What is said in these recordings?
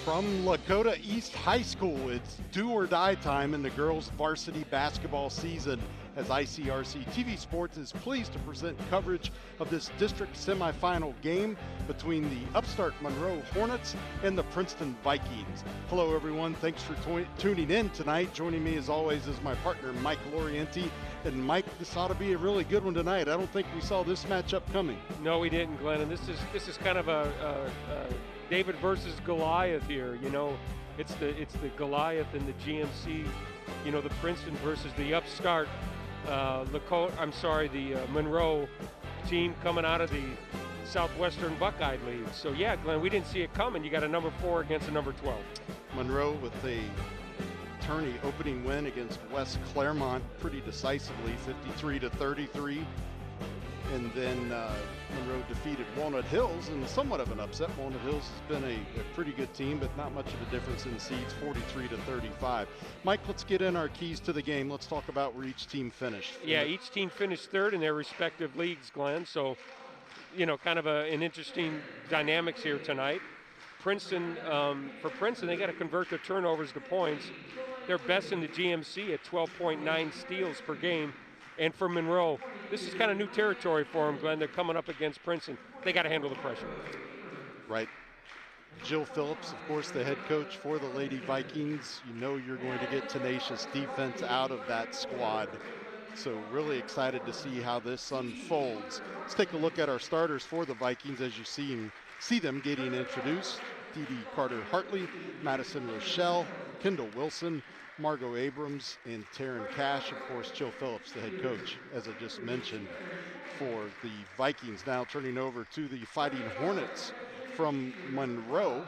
From Lakota East High School, it's do or die time in the girls varsity basketball season as ICRC-TV Sports is pleased to present coverage of this district semifinal game between the upstart Monroe Hornets and the Princeton Vikings. Hello everyone, thanks for tuning in tonight. Joining me as always is my partner Mike Lorienti. And Mike, this ought to be a really good one tonight. I don't think we saw this matchup coming. No, we didn't, Glenn, and this is kind of a David versus Goliath here. You know, it's the Goliath and the GMC. You know, the Princeton versus the upstart the Monroe team coming out of the Southwestern Buckeye League. So yeah, Glenn, we didn't see it coming. You got a number 4 against a number 12. Monroe with a tourney opening win against West Claremont pretty decisively, 53-33. And then Monroe defeated Walnut Hills in somewhat of an upset. Walnut Hills has been a pretty good team, but not much of a difference in seeds, 43-35. Mike, let's get in our keys to the game. Let's talk about where each team finished. Yeah, each team finished third in their respective leagues, Glenn. So, you know, kind of an interesting dynamics here tonight. Princeton, for Princeton, they got to convert their turnovers to points. They're best in the GMC at 12.9 steals per game. And for Monroe, this is kind of new territory for them, Glenn. They're coming up against Princeton. They got to handle the pressure. Right. Jill Phillips, of course, the head coach for the Lady Vikings. You know you're going to get tenacious defense out of that squad. So really excited to see how this unfolds. Let's take a look at our starters for the Vikings as you see them getting introduced. Dee Dee Carter-Hartley, Madison Rochelle, Kendall Wilson, Margot Abrams, and Taryn Cash. Of course, Jill Phillips, the head coach, as I just mentioned, for the Vikings. Now turning over to the Fighting Hornets from Monroe,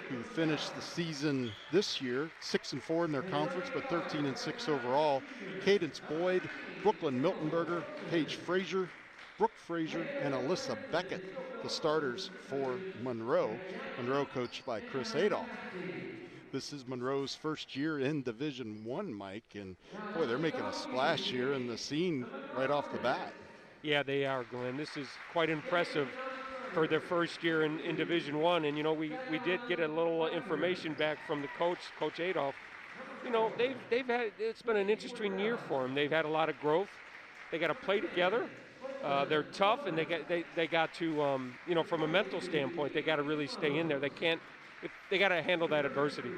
who finished the season this year 6-4 in their conference, but 13-6 overall. Cadence Boyd, Brooklyn Miltenberger, Paige Frazier, Brooke Frazier, and Alyssa Beckett, the starters for Monroe. Monroe coached by Chris Adolph. This is Monroe's first year in Division I, Mike, and boy, they're making a splash here in the scene right off the bat. Yeah, they are, Glenn. This is quite impressive for their first year in Division I, and you know, we did get a little information back from the coach, Coach Adolph. You know, it's been an interesting year for them. They've had a lot of growth. They got to play together. They're tough, and they got to, you know, from a mental standpoint, they got to really stay in there. They got to handle that adversity.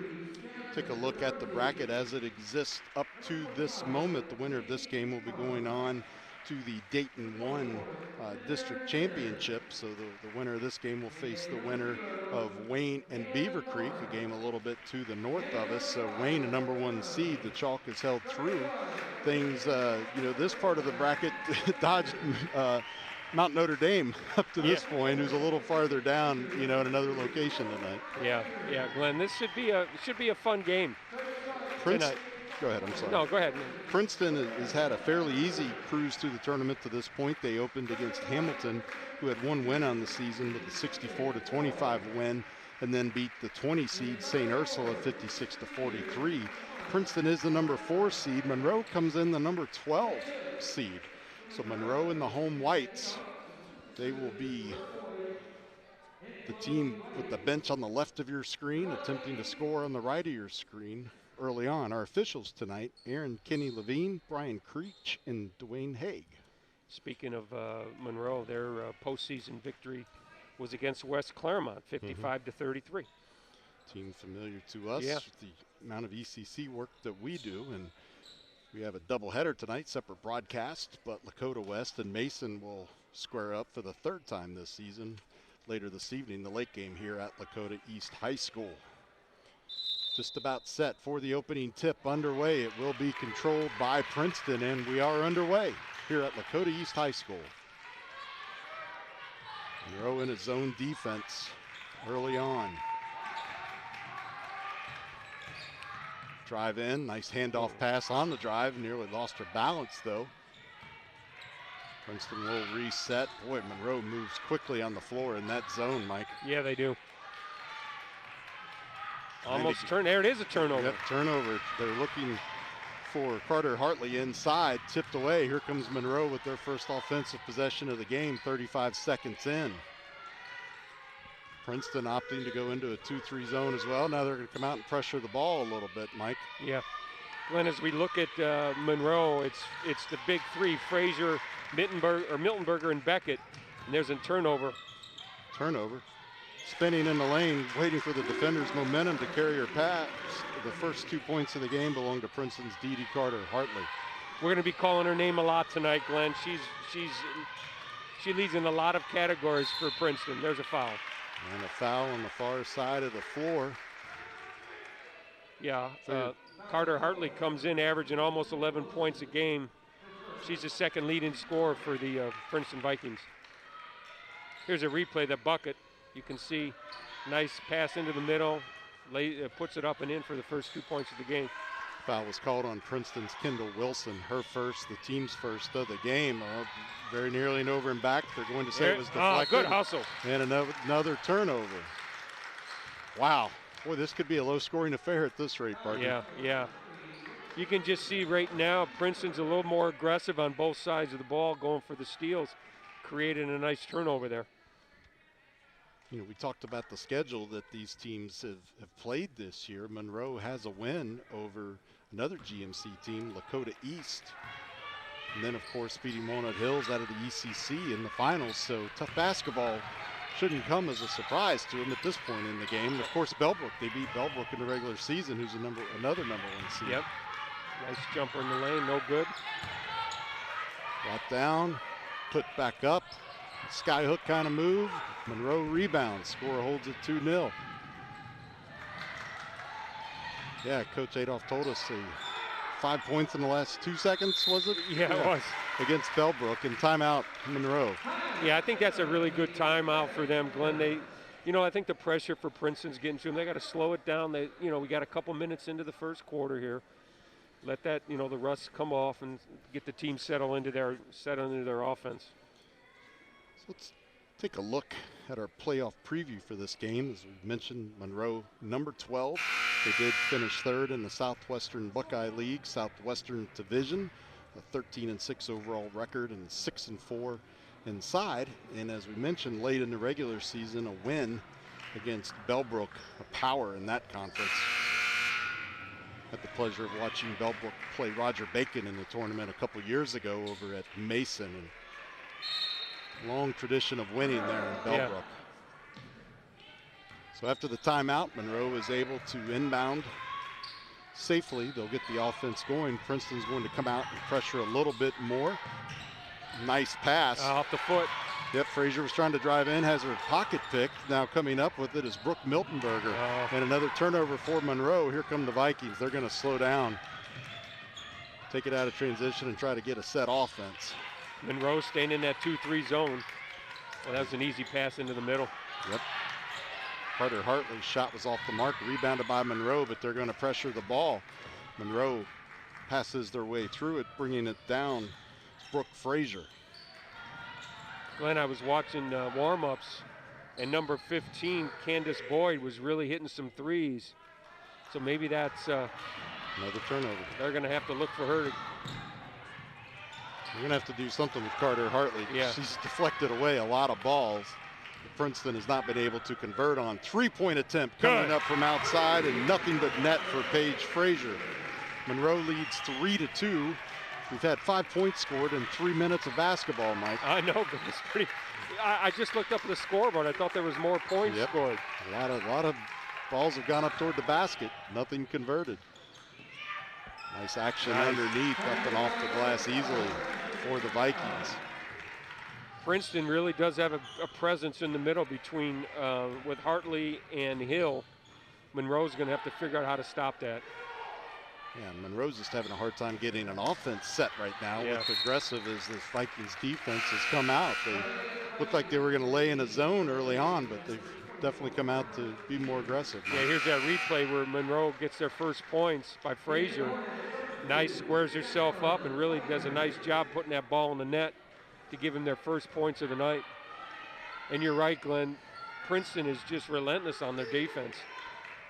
Take a look at the bracket as it exists up to this moment. The winner of this game will be going on to the Dayton 1 District Championship. So the winner of this game will face the winner of Wayne and Beaver Creek, a game a little bit to the north of us. So Wayne, a number 1 seed, the chalk is held through. Things, you know, this part of the bracket dodged Mount Notre Dame up to this point, who's a little farther down, you know, in another location tonight. Yeah, Glenn, this should be a fun game tonight. Go ahead, I'm sorry. No, go ahead. Princeton has had a fairly easy cruise through the tournament to this point. They opened against Hamilton, who had 1 win on the season with a 64-25 win, and then beat the 20 seed St. Ursula 56-43. Princeton is the number 4 seed. Monroe comes in the number 12 seed. So Monroe and the home whites, they will be the team with the bench on the left of your screen, attempting to score on the right of your screen early on. Our officials tonight, Aaron Kinney Levine, Brian Creech, and Dwayne Haig. Among of Monroe, their postseason victory was against West Claremont, 55-33. Team familiar to us, with the amount of ECC work that we do, and we have a doubleheader tonight, separate broadcast, but Lakota West and Mason will square up for the 3rd time this season. Later this evening, the late game here at Lakota East High School. Just about set for the opening tip underway. It will be controlled by Princeton, and we are underway here at Lakota East High School. Monroe in his zone defense early on. Drive in, nice handoff pass on the drive, nearly lost her balance though. Princeton will reset. Boy, Monroe moves quickly on the floor in that zone, Mike. Yeah, they do. Almost turn, there it is, a turnover. Yep, turnover. They're looking for Carter-Hartley inside, tipped away. Here comes Monroe with their first offensive possession of the game, 35 seconds in. Princeton opting to go into a 2-3 zone as well. Now they're going to come out and pressure the ball a little bit, Mike. Yeah. Glenn, as we look at Monroe, it's the big three, Frazier, Miltenberger, and Beckett. And there's a turnover. Turnover. Spinning in the lane, waiting for the defender's momentum to carry her pass. The first 2 points of the game belong to Princeton's Dee Carter Hartley. We're going to be calling her name a lot tonight, Glenn. She leads in a lot of categories for Princeton. There's a foul. And a foul on the far side of the floor. Yeah, Carter Hartley comes in averaging almost 11 points a game. She's the second leading scorer for the Princeton Vikings. Here's a replay, the bucket. You can see nice pass into the middle, puts it up and in for the first 2 points of the game. Foul was called on Princeton's Kendall Wilson, her first, the team's first of the game. Very nearly an over and back. They're going to say it was deflected. Good hustle. And another turnover. Wow. Boy, this could be a low-scoring affair at this rate, partner. Yeah. You can just see right now Princeton's a little more aggressive on both sides of the ball, going for the steals, creating a nice turnover there. You know, we talked about the schedule that these teams have played this year. Monroe has a win over another GMC team, Lakota East. And then, of course, Speedy Walnut Hills out of the ECC in the finals. So tough basketball shouldn't come as a surprise to them at this point in the game. And, of course, Bellbrook. They beat Bellbrook in the regular season, who's another number 1 seed. Yep. Nice jumper in the lane, no good. Brought down, put back up. Skyhook kind of move. Monroe rebounds. Score holds it 2-0. Yeah, Coach Adolph told us 5 points in the last 2 seconds, was it? Yeah, it was. Against Bellbrook, and timeout Monroe. Yeah, I think that's a really good timeout for them, Glenn. I think the pressure for Princeton's getting to them. They got to slow it down. We got a couple minutes into the first quarter here. Let that, the rust come off and get the team settle into their offense. So let's take a look at our playoff preview for this game. As we mentioned, Monroe number 12. They did finish third in the Southwestern Buckeye League, Southwestern Division, a 13-6 overall record and 6-4 inside. And as we mentioned, late in the regular season, a win against Bellbrook, a power in that conference. Had the pleasure of watching Bellbrook play Roger Bacon in the tournament a couple years ago over at Mason. And long tradition of winning there in Bellbrook. Yeah. So after the timeout, Monroe is able to inbound safely. They'll get the offense going. Princeton's going to come out and pressure a little bit more. Nice pass. Off the foot. Yep, Frazier was trying to drive in, has her pocket picked. Now coming up with it is Brooke Miltenberger. And another turnover for Monroe. Here come the Vikings. They're going to slow down, take it out of transition, and try to get a set offense. Monroe staying in that 2-3 zone. Well, that was an easy pass into the middle. Yep. Carter Hartley's shot was off the mark, rebounded by Monroe, but they're going to pressure the ball. Monroe passes their way through it, bringing it down. Brooke Frazier. Glenn, I was watching warm-ups, and number 15, Candace Boyd, was really hitting some threes. So maybe that's another turnover. They're going to have to look for her. We're going to have to do something with Carter Hartley. Yeah. She's deflected away a lot of balls. Princeton has not been able to convert on. 3-point attempt coming up from outside, and nothing but net for Paige Frazier. Monroe leads 3-2. We've had 5 points scored in 3 minutes of basketball, Mike. I know, but it's pretty. I just looked up the scoreboard. I thought there was more points scored. A lot of balls have gone up toward the basket. Nothing converted. Nice action underneath, up and off the glass easily for the Vikings. Princeton really does have a presence in the middle between with Hartley and Hill. Monroe's going to have to figure out how to stop that. Yeah, Monroe's just having a hard time getting an offense set right now. With aggressive as this Vikings defense has come out. They looked like they were going to lay in a zone early on, but they've definitely come out to be more aggressive. Yeah, here's that replay where Monroe gets their first points by Frazier. Nice, squares herself up and really does a nice job putting that ball in the net to give them their first points of the night. And you're right, Glenn. Princeton is just relentless on their defense.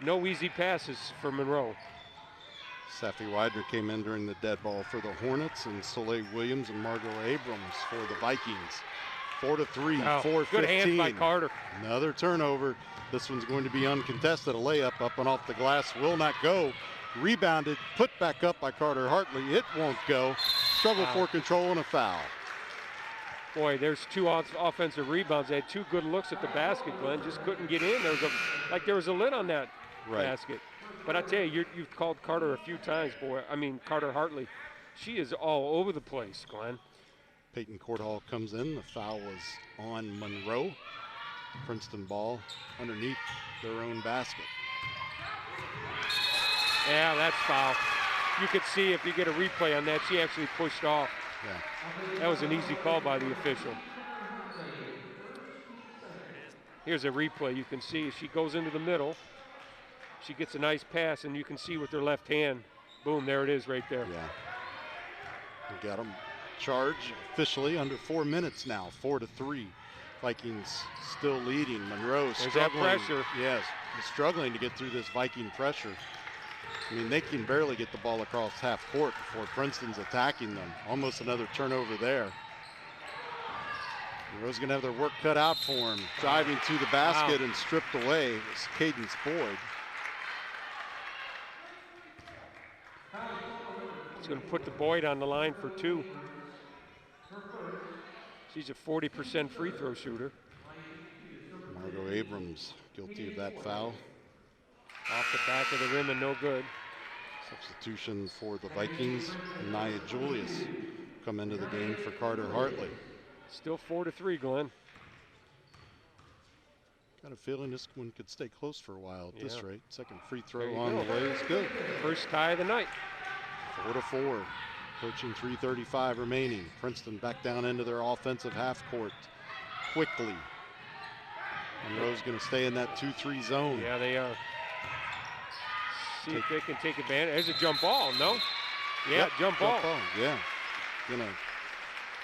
No easy passes for Monroe. Safi Widener came in during the dead ball for the Hornets, and Soleil Williams and Margot Abrams for the Vikings. 4-3, Wow, 4-15. good hands by Carter. Another turnover. This one's going to be uncontested. A layup up and off the glass will not go. Rebounded, put back up by Carter Hartley. It won't go. Struggle for control and a foul. Boy, there's 2 offensive rebounds. They had 2 good looks at the basket, Glenn. Just couldn't get in. There was a lid on that basket. But I tell you, you've called Carter a few times, boy. I mean, Carter Hartley. She is all over the place, Glenn. Peyton Courthall comes in. The foul was on Monroe. Princeton ball underneath their own basket. Yeah, that's foul. You could see if you get a replay on that, she actually pushed off. Yeah. That was an easy call by the official. Here's a replay. You can see she goes into the middle. She gets a nice pass, and you can see with her left hand, boom, there it is right there. Yeah. We got them charged officially under 4 minutes now, 4-3. Vikings still leading. Monroe struggling. That pressure. Yes, struggling to get through this Viking pressure. I mean, they can barely get the ball across half court before Princeton's attacking them. Almost another turnover there. Monroe's going to have their work cut out for him. Driving to the basket and stripped away is Cadence Boyd. He's going to put the Boyd on the line for 2. She's a 40% free throw shooter. Margot Abrams guilty of that foul. Off the back of the rim and no good. Substitution for the Vikings. Nia Julius come into the game for Carter Hartley. Still 4-3, Glenn. Got a feeling this one could stay close for a while at this rate. Second free There throw you on go. the way is good. First tie of the night. 4-4. Approaching 3:35 remaining. Princeton back down into their offensive half court quickly. Monroe's going to stay in that 2-3 zone. Yeah, they are. See if they can take advantage. There's a jump ball, no? Yeah, Yep, jump ball. Yeah.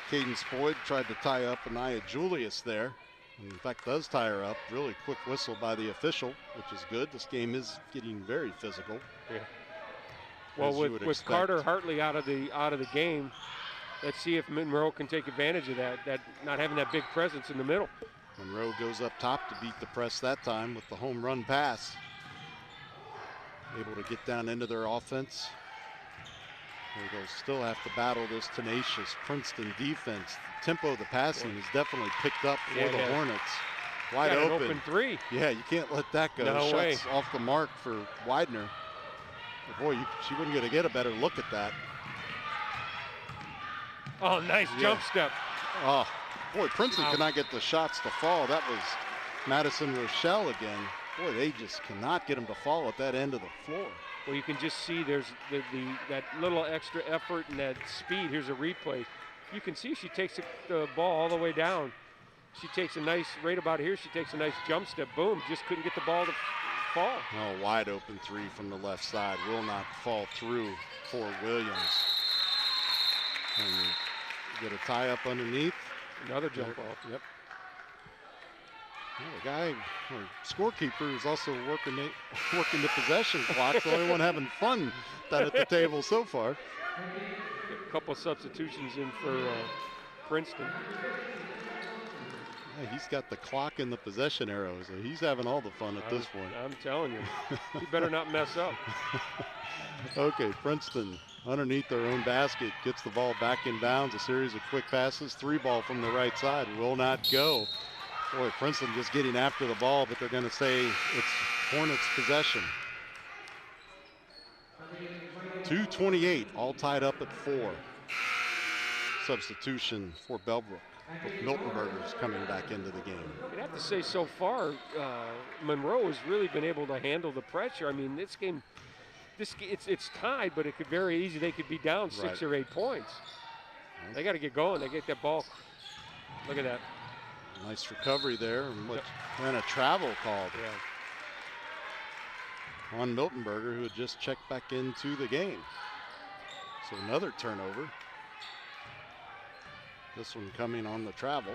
Cadence Boyd tried to tie up Ania Julius there. And in fact, does tie her up. Really quick whistle by the official, which is good. This game is getting very physical. Yeah. Well, with Carter Hartley out of the game, let's see if Monroe can take advantage of that not having that big presence in the middle. Monroe goes up top to beat the press that time with the home run pass. Able to get down into their offense. They'll still have to battle this tenacious Princeton defense. The tempo of the passing is definitely picked up for the Hornets. Wide got open. An open 3. Yeah, you can't let that go. No way. Shots off the mark for Widener. But boy, she wouldn't get to get a better look at that. Oh, nice jump step. Oh, boy, Princeton cannot get the shots to fall. That was Madison Rochelle again. Boy, they just cannot get them to fall at that end of the floor. Well, you can just see there's that little extra effort and that speed. Here's a replay. You can see she takes the ball all the way down. She takes a nice, right about here, she takes a nice jump step. Boom, just couldn't get the ball to fall. Oh, wide open 3 from the left side. Will not fall through for Williams. And get a tie up underneath. Another jump ball. Yep. Well, the guy, or scorekeeper, is also working the possession clock. The only one having fun down at the table so far. A couple substitutions in for Princeton. Yeah, he's got the clock and the possession arrow, so he's having all the fun at this point. I'm telling you, he better not mess up. Okay, Princeton underneath their own basket gets the ball back in bounds. A series of quick passes. 3 ball from the right side will not go. Boy, Princeton just getting after the ball, but they're going to say it's Hornets possession. 2:28, all tied up at 4. Substitution for Bellbrook. Miltonberger's coming back into the game. You'd have to say so far, Monroe has really been able to handle the pressure. I mean, this game, it's tied, but it could very easy. They could be down 6 or 8 points. They got to get going. They get that ball. Look at that. Nice recovery there, and a travel called on Miltonberger, who had just checked back into the game. So another turnover. This one coming on the travel.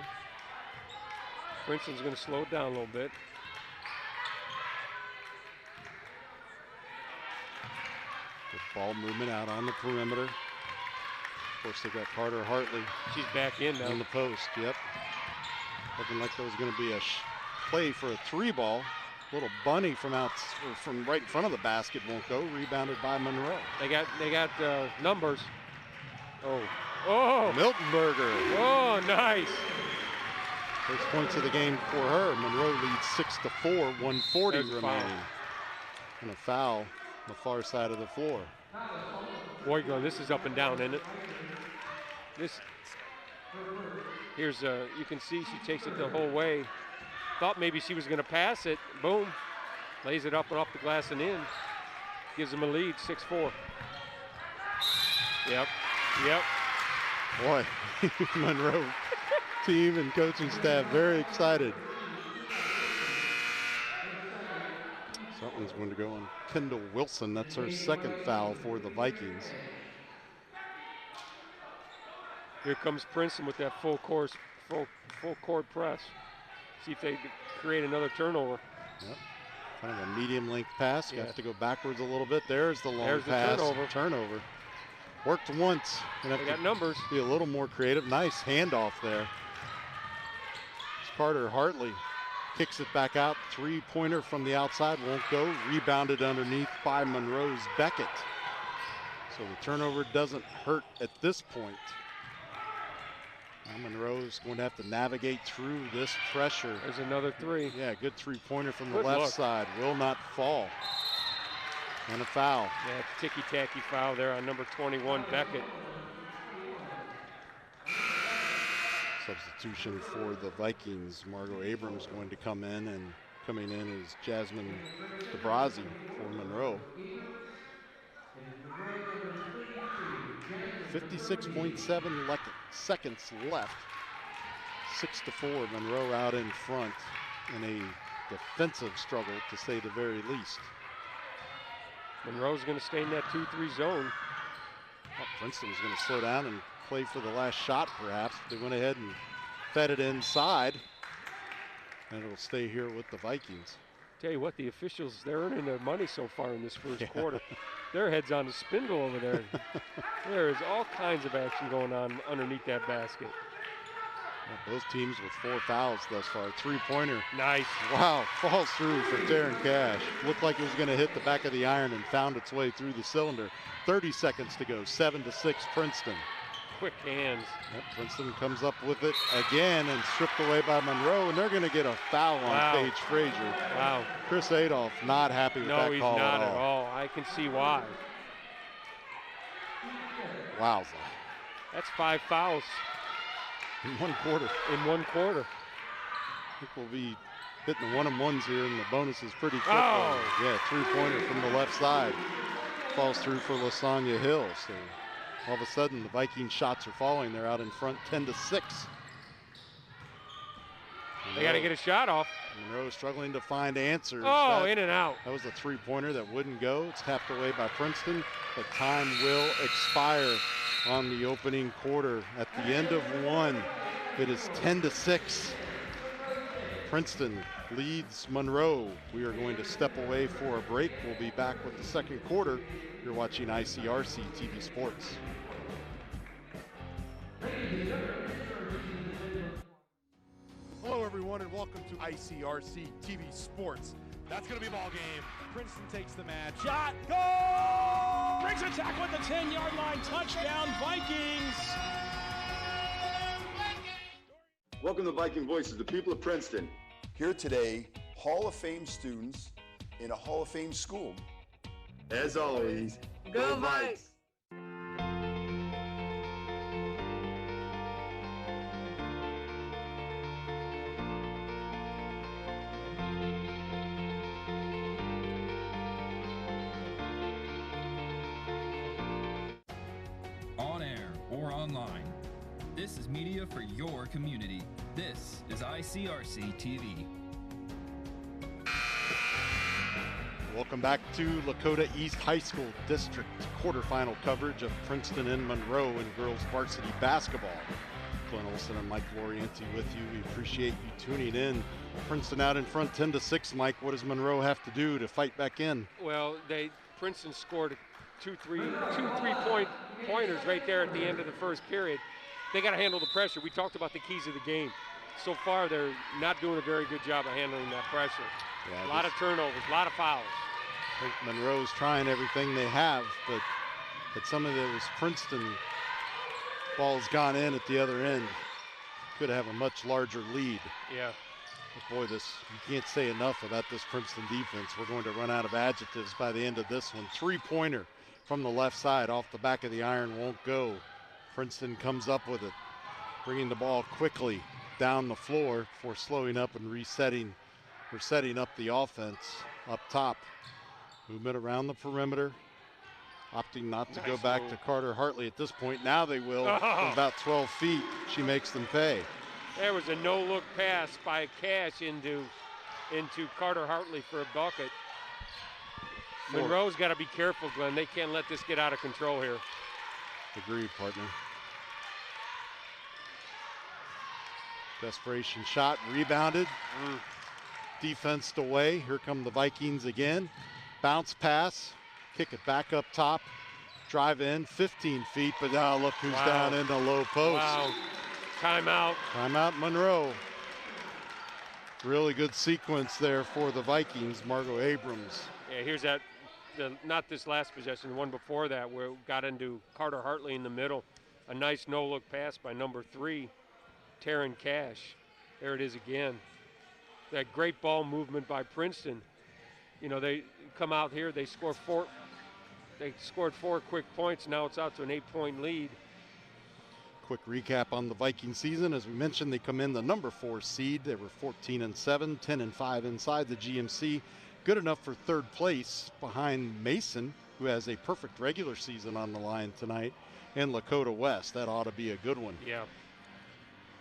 Princeton's going to slow it down a little bit. Good ball movement out on the perimeter. Of course, they got Carter Hartley. She's back in now. In the post, yep. Looking like there was going to be a play for a 3-ball. Little bunny from right in front of the basket won't go. Rebounded by Monroe. They got numbers. Oh, Miltenberger. Oh, nice. First points of the game for her. Monroe leads 6-4. 140 remaining. And a foul on the far side of the floor. Boy, this is up and down, isn't it? Here's you can see she takes it the whole way. Thought maybe she was going to pass it. Boom. Lays it up and off the glass and in. Gives them a lead, 6-4. Yep. Boy, Monroe team and coaching staff very excited. Something's going to go on Kendall Wilson. That's her second foul for the Vikings. Here comes Princeton with that full court press. See if they create another turnover. Yep. Kind of a medium length pass. You have to go backwards a little bit. There's the long There's pass. The turnover. Worked once. They got numbers. Be a little more creative. Nice handoff there. Carter Hartley kicks it back out. 3-pointer from the outside won't go. Rebounded underneath by Monroe's Beckett. So the turnover doesn't hurt at this point. Now Monroe's going to have to navigate through this pressure. There's another 3. Yeah, good 3-pointer from the left side. Will not fall. And a foul. Yeah, ticky-tacky foul there on number 21, Beckett. Substitution for the Vikings. Margot Abrams going to come in, and coming in is Jasmine DeBrazzi for Monroe. 56.7 seconds left. 6-4, Monroe out in front in a defensive struggle, to say the very least. Monroe's going to stay in that 2-3 zone. Princeton's going to slow down and play for the last shot, perhaps. They went ahead and fed it inside, and it'll stay here with the Vikings. Tell you what, the officials, they're earning their money so far in this first quarter. Their head's on the spindle over there. There is all kinds of action going on underneath that basket. Both teams with 4 fouls thus far. 3-pointer. Nice. Wow, falls through for Taryn Cash. Looked like it was going to hit the back of the iron and found its way through the cylinder. 30 seconds to go, 7-6 Princeton. Quick hands. Yep, Princeton comes up with it again and stripped away by Monroe, and they're going to get a foul on Paige Frazier. Wow. Chris Adolph not happy with that call. No, he's not at all. I can see why. Wowza. That's 5 fouls. In 1 quarter. In 1 quarter. I think we'll be hitting the 1-on-1s here and the bonuses pretty quick. Oh. Yeah, 3-pointer from the left side. Falls through for LaSonia Hill. So all of a sudden the Viking shots are falling. They're out in front 10-6. They got to get a shot off. Monroe struggling to find answers. Oh, in and out. That was a 3-pointer that wouldn't go. It's tapped away by Princeton, but time will expire on the opening quarter. At the end of 1, it is 10-6. Princeton leads Monroe. We are going to step away for a break. We'll be back with the second quarter. You're watching ICRC-TV Sports. Hello, everyone, and welcome to ICRC-TV Sports. That's going to be a ball game. Princeton takes the match. Shot, goal! Brings a tackle at the 10-yard line. Touchdown, Vikings! Welcome to Viking Voices, the people of Princeton. Here today, Hall of Fame students in a Hall of Fame school. As always, go Vikes! On air or online, this is media for your community. This is ICRC-TV. Welcome back to Lakota East High School District quarterfinal coverage of Princeton and Monroe in girls varsity basketball. Glenn Olson and Mike Lorienti with you. We appreciate you tuning in. Princeton out in front 10-6. Mike, what does Monroe have to do to fight back in? Well, Princeton scored two three-pointers right there at the end of the first period. They got to handle the pressure. We talked about the keys of the game. so far they're not doing a very good job of handling that pressure. Yeah, a lot of turnovers, a lot of fouls. I think Monroe's trying everything they have, but at some of those Princeton balls gone in at the other end, could have a much larger lead. Yeah. But boy, you can't say enough about this Princeton defense. We're going to run out of adjectives by the end of this one. Three-pointer from the left side off the back of the iron won't go. Princeton comes up with it, bringing the ball quickly down the floor before slowing up and resetting or setting up the offense up top. Movement around the perimeter, opting not to go back to Carter Hartley at this point. Now they will from about 12 feet. She makes them pay. There was a no-look pass by Cash into Carter Hartley for a bucket. Monroe's got to be careful, Glenn. They can't let this get out of control here. Agreed, partner. Desperation shot, rebounded. Defensed away. Here come the Vikings again. Bounce pass, kick it back up top, drive in 15 feet, but now look who's down in the low post. Wow. Timeout. Timeout, Monroe. Really good sequence there for the Vikings. Margot Abrams. Yeah, here's that, not this last possession, the one before that, where it got into Carter Hartley in the middle. A nice no-look pass by number 3, Taryn Cash. There it is again. That great ball movement by Princeton. You know, they come out here, they score 4. They scored 4 quick points. Now it's out to an 8-point lead. Quick recap on the Viking season. As we mentioned, they come in the number 4 seed. They were 14-7, 10-5 inside the GMC. Good enough for 3rd place behind Mason, who has a perfect regular season on the line tonight, and Lakota West. That ought to be a good one. Yeah.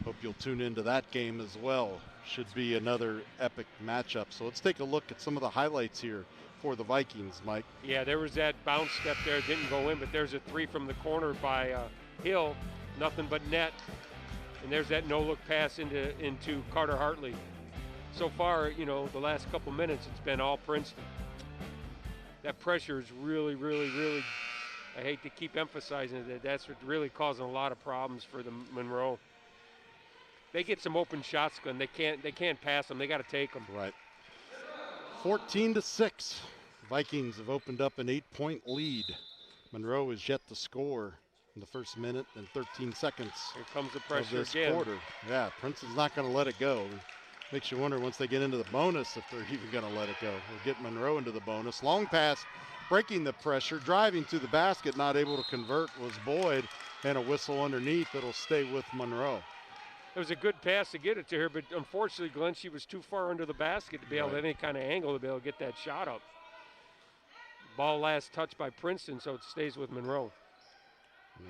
Hope you'll tune into that game as well. Should be another epic matchup. So let's take a look at some of the highlights here for the Vikings, Mike. Yeah, there was that bounce step there. Didn't go in, but there's a 3 from the corner by Hill. Nothing but net. And there's that no-look pass into Carter Hartley. So far, you know, the last couple minutes, it's been all Princeton. That pressure is really, really, really, I hate to keep emphasizing it, that's really causing a lot of problems for the Monroe. They get some open shots, Glenn. They can't pass them. They got to take them. Right. 14-6. Vikings have opened up an 8-point lead. Monroe is yet to score in the first minute and 13 seconds. Here comes the pressure of this again. quarter. Yeah, Princeton's not going to let it go. Makes you wonder once they get into the bonus if they're even going to let it go. We'll get Monroe into the bonus. Long pass, breaking the pressure, driving to the basket, not able to convert was Boyd, and a whistle underneath that'll stay with Monroe. It was a good pass to get it to her, but unfortunately, Glenn, she was too far under the basket to be able to have any kind of angle to be able to get that shot up. Ball last touched by Princeton, so it stays with Monroe.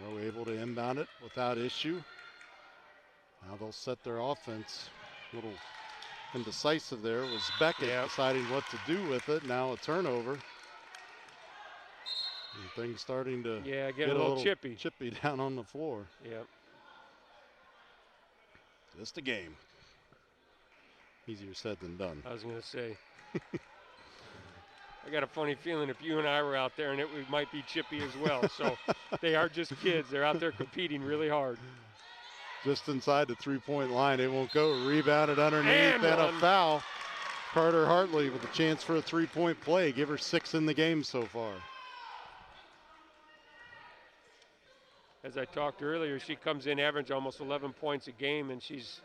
Monroe able to inbound it without issue. Now they'll set their offense. A little indecisive there was Beckett deciding what to do with it. Now a turnover. And things starting to get a little chippy down on the floor. Yeah. Just a game. Easier said than done. I was going to say. I got a funny feeling if you and I were out there and we might be chippy as well. So they are just kids. They're out there competing really hard. Just inside the three-point line. It won't go. Rebounded underneath and a foul. Carter Hartley with a chance for a three-point play. Give her 6 in the game so far. As I talked earlier, she comes in average almost 11 points a game, and she's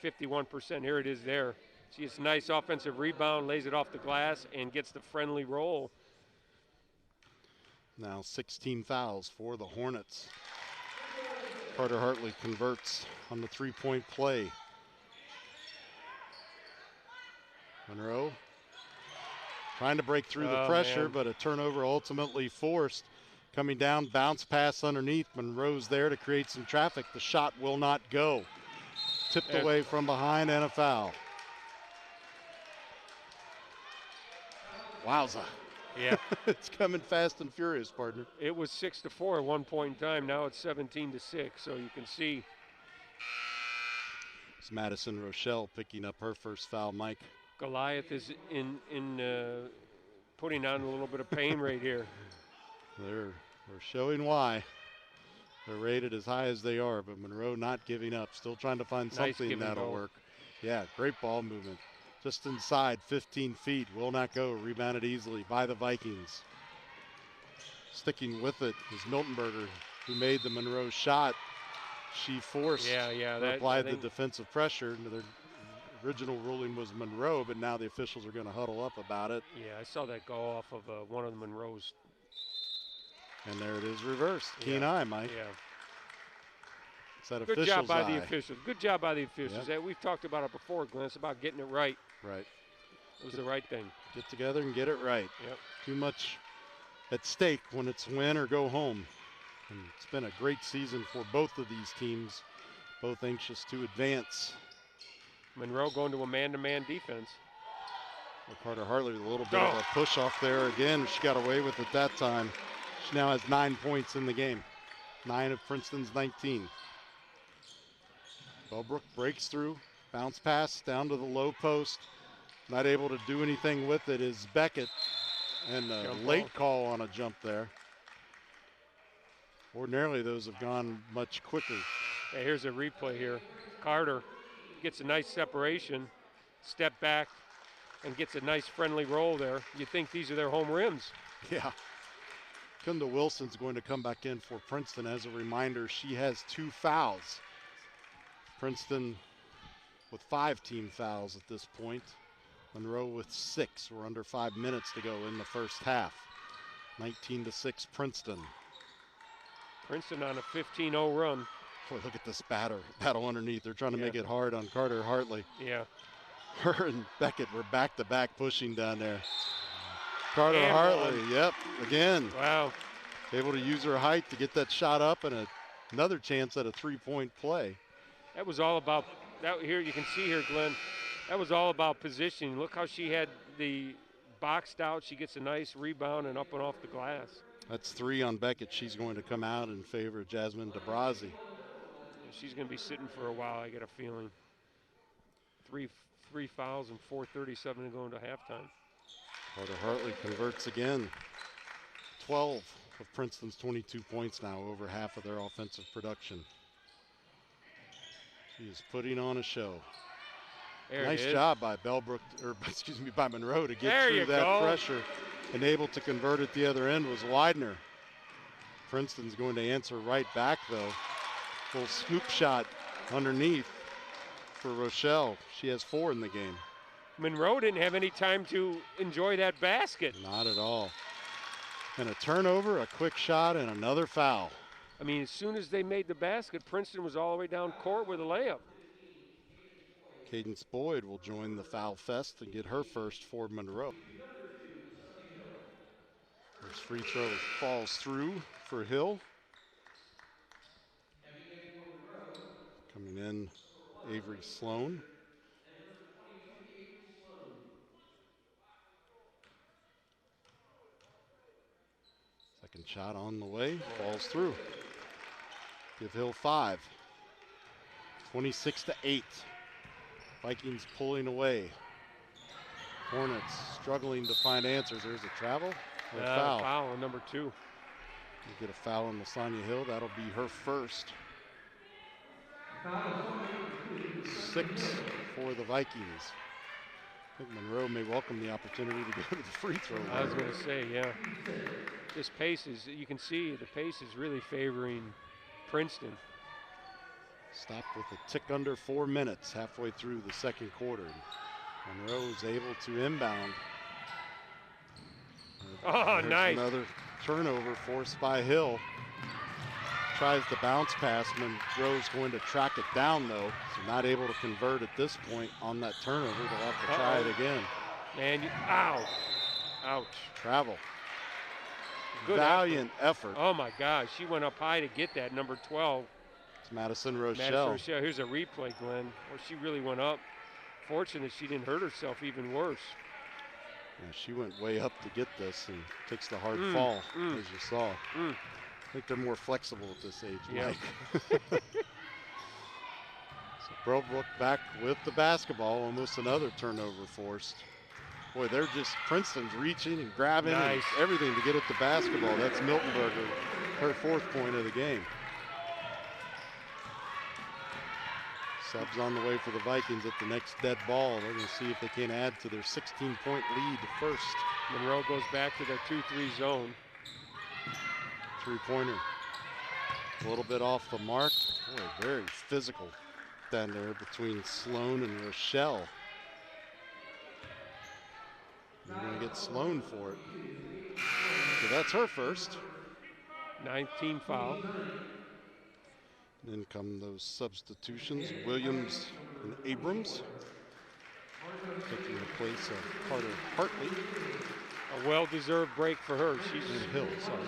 51%. Here it is there. She gets a nice offensive rebound, lays it off the glass, and gets the friendly roll. Now 16 fouls for the Hornets. Carter Hartley converts on the three-point play. Monroe trying to break through the pressure, but a turnover ultimately forced. Coming down, bounce pass underneath. Monroe's there to create some traffic. The shot will not go. Tipped away from behind and a foul. Wowza. Yeah. It's coming fast and furious, partner. It was 6-4 at one point in time. Now it's 17-6, so you can see. It's Madison Rochelle picking up her first foul, Mike. Goliath is in putting on a little bit of pain right here. We're showing why. They're rated as high as they are, but Monroe not giving up. Still trying to find something that'll work. Yeah, great ball movement. Just inside, 15 feet. Will not go. Rebounded easily by the Vikings. Sticking with it is Miltenberger, who made the Monroe shot. She forced, applied the defensive pressure. Their original ruling was Monroe, but now the officials are going to huddle up about it. Yeah, I saw that go off of one of the Monroe's. And there it is reversed. Keen eye, Mike. Yeah. It's that Good job by the officials. Good job by the officials. Yep. We've talked about it before, Glenn. It's about getting it right. Right. It was the right thing. Get together and get it right. Yep. Too much at stake when it's win or go home. And it's been a great season for both of these teams, both anxious to advance. Monroe going to a man-to-man defense. Well, Carter Hartley with a little bit of a push off there again. She got away with it that time. She now has 9 points in the game. 9 of Princeton's 19. Bellbrook breaks through, bounce pass down to the low post. Not able to do anything with it is Beckett, and a late call on a jump there. Ordinarily, those have gone much quicker. Hey, here's a replay here. Carter gets a nice separation, step back, and gets a nice friendly roll there. You think these are their home rims. Yeah. Kendall Wilson's going to come back in for Princeton. As a reminder, she has 2 fouls. Princeton with 5 team fouls at this point. Monroe with 6. We're under 5 minutes to go in the first half. 19-6 Princeton. Princeton on a 15-0 run. Boy, look at this battle underneath. They're trying to make it hard on Carter Hartley. Yeah. Her and Beckett were back-to-back pushing down there. Carter Hartley, yep, again. Wow. Able to use her height to get that shot up, and another chance at a 3-point play. That was all about, here you can see here, Glenn, that was all about positioning. Look how she had the boxed out. She gets a nice rebound and up and off the glass. That's 3 on Beckett. She's going to come out in favor of Jasmine DeBrazzi. She's going to be sitting for a while, I get a feeling. Three fouls and 4:37 to go into halftime. Carter Hartley converts again. 12 of Princeton's 22 points now, over half of their offensive production. She is putting on a show. Nice job by by Monroe to get through that pressure, and able to convert at the other end was Widener. Princeton's going to answer right back though. Full scoop shot underneath for Rochelle. She has 4 in the game. Monroe didn't have any time to enjoy that basket. Not at all. And a turnover, a quick shot, and another foul. I mean, as soon as they made the basket, Princeton was all the way down court with a layup. Cadence Boyd will join the foul fest and get her first for Monroe. First free throw falls through for Hill. Coming in, Avery Sloan. Second shot on the way, falls through. Give Hill 5. 26-8. Vikings pulling away. Hornets struggling to find answers. There's a travel. A foul. Foul on number 2. You get a foul on Lasagna Hill. That'll be her first. 6 for the Vikings. I think Monroe may welcome the opportunity to go to the free throw line. I was going to say, yeah. This pace is, you can see the pace is really favoring Princeton. Stopped with a tick under 4 minutes halfway through the second quarter. Monroe is able to inbound. Oh, nice. Another turnover forced by Hill. Tries the bounce pass. Monroe's going to track it down though. So not able to convert at this point on that turnover. They'll have to try it again. Man, ow. Ouch. Travel. Good Valiant effort. Oh my gosh, she went up high to get that, number 12. It's Madison Rochelle. Here's a replay, Glenn, where she really went up. Fortunate she didn't hurt herself even worse. Yeah, she went way up to get this and takes the hard fall, as you saw. I think they're more flexible at this age, Mike. So Brobrook back with the basketball, almost another turnover forced. Boy, they're just, Princeton's reaching and grabbing and everything to get at the basketball. That's Miltenberger, her 4th point of the game. Subs on the way for the Vikings at the next dead ball. They're going to see if they can add to their 16-point lead first. Monroe goes back to their 2-3 zone. Three-pointer. A little bit off the mark. Boy, very physical down there between Sloan and Rochelle. You're going to get Sloan for it. So that's her first. 19 foul. Then come those substitutions. Williams and Abrams taking the place of Carter Hartley. A well-deserved break for her. Hill, sorry.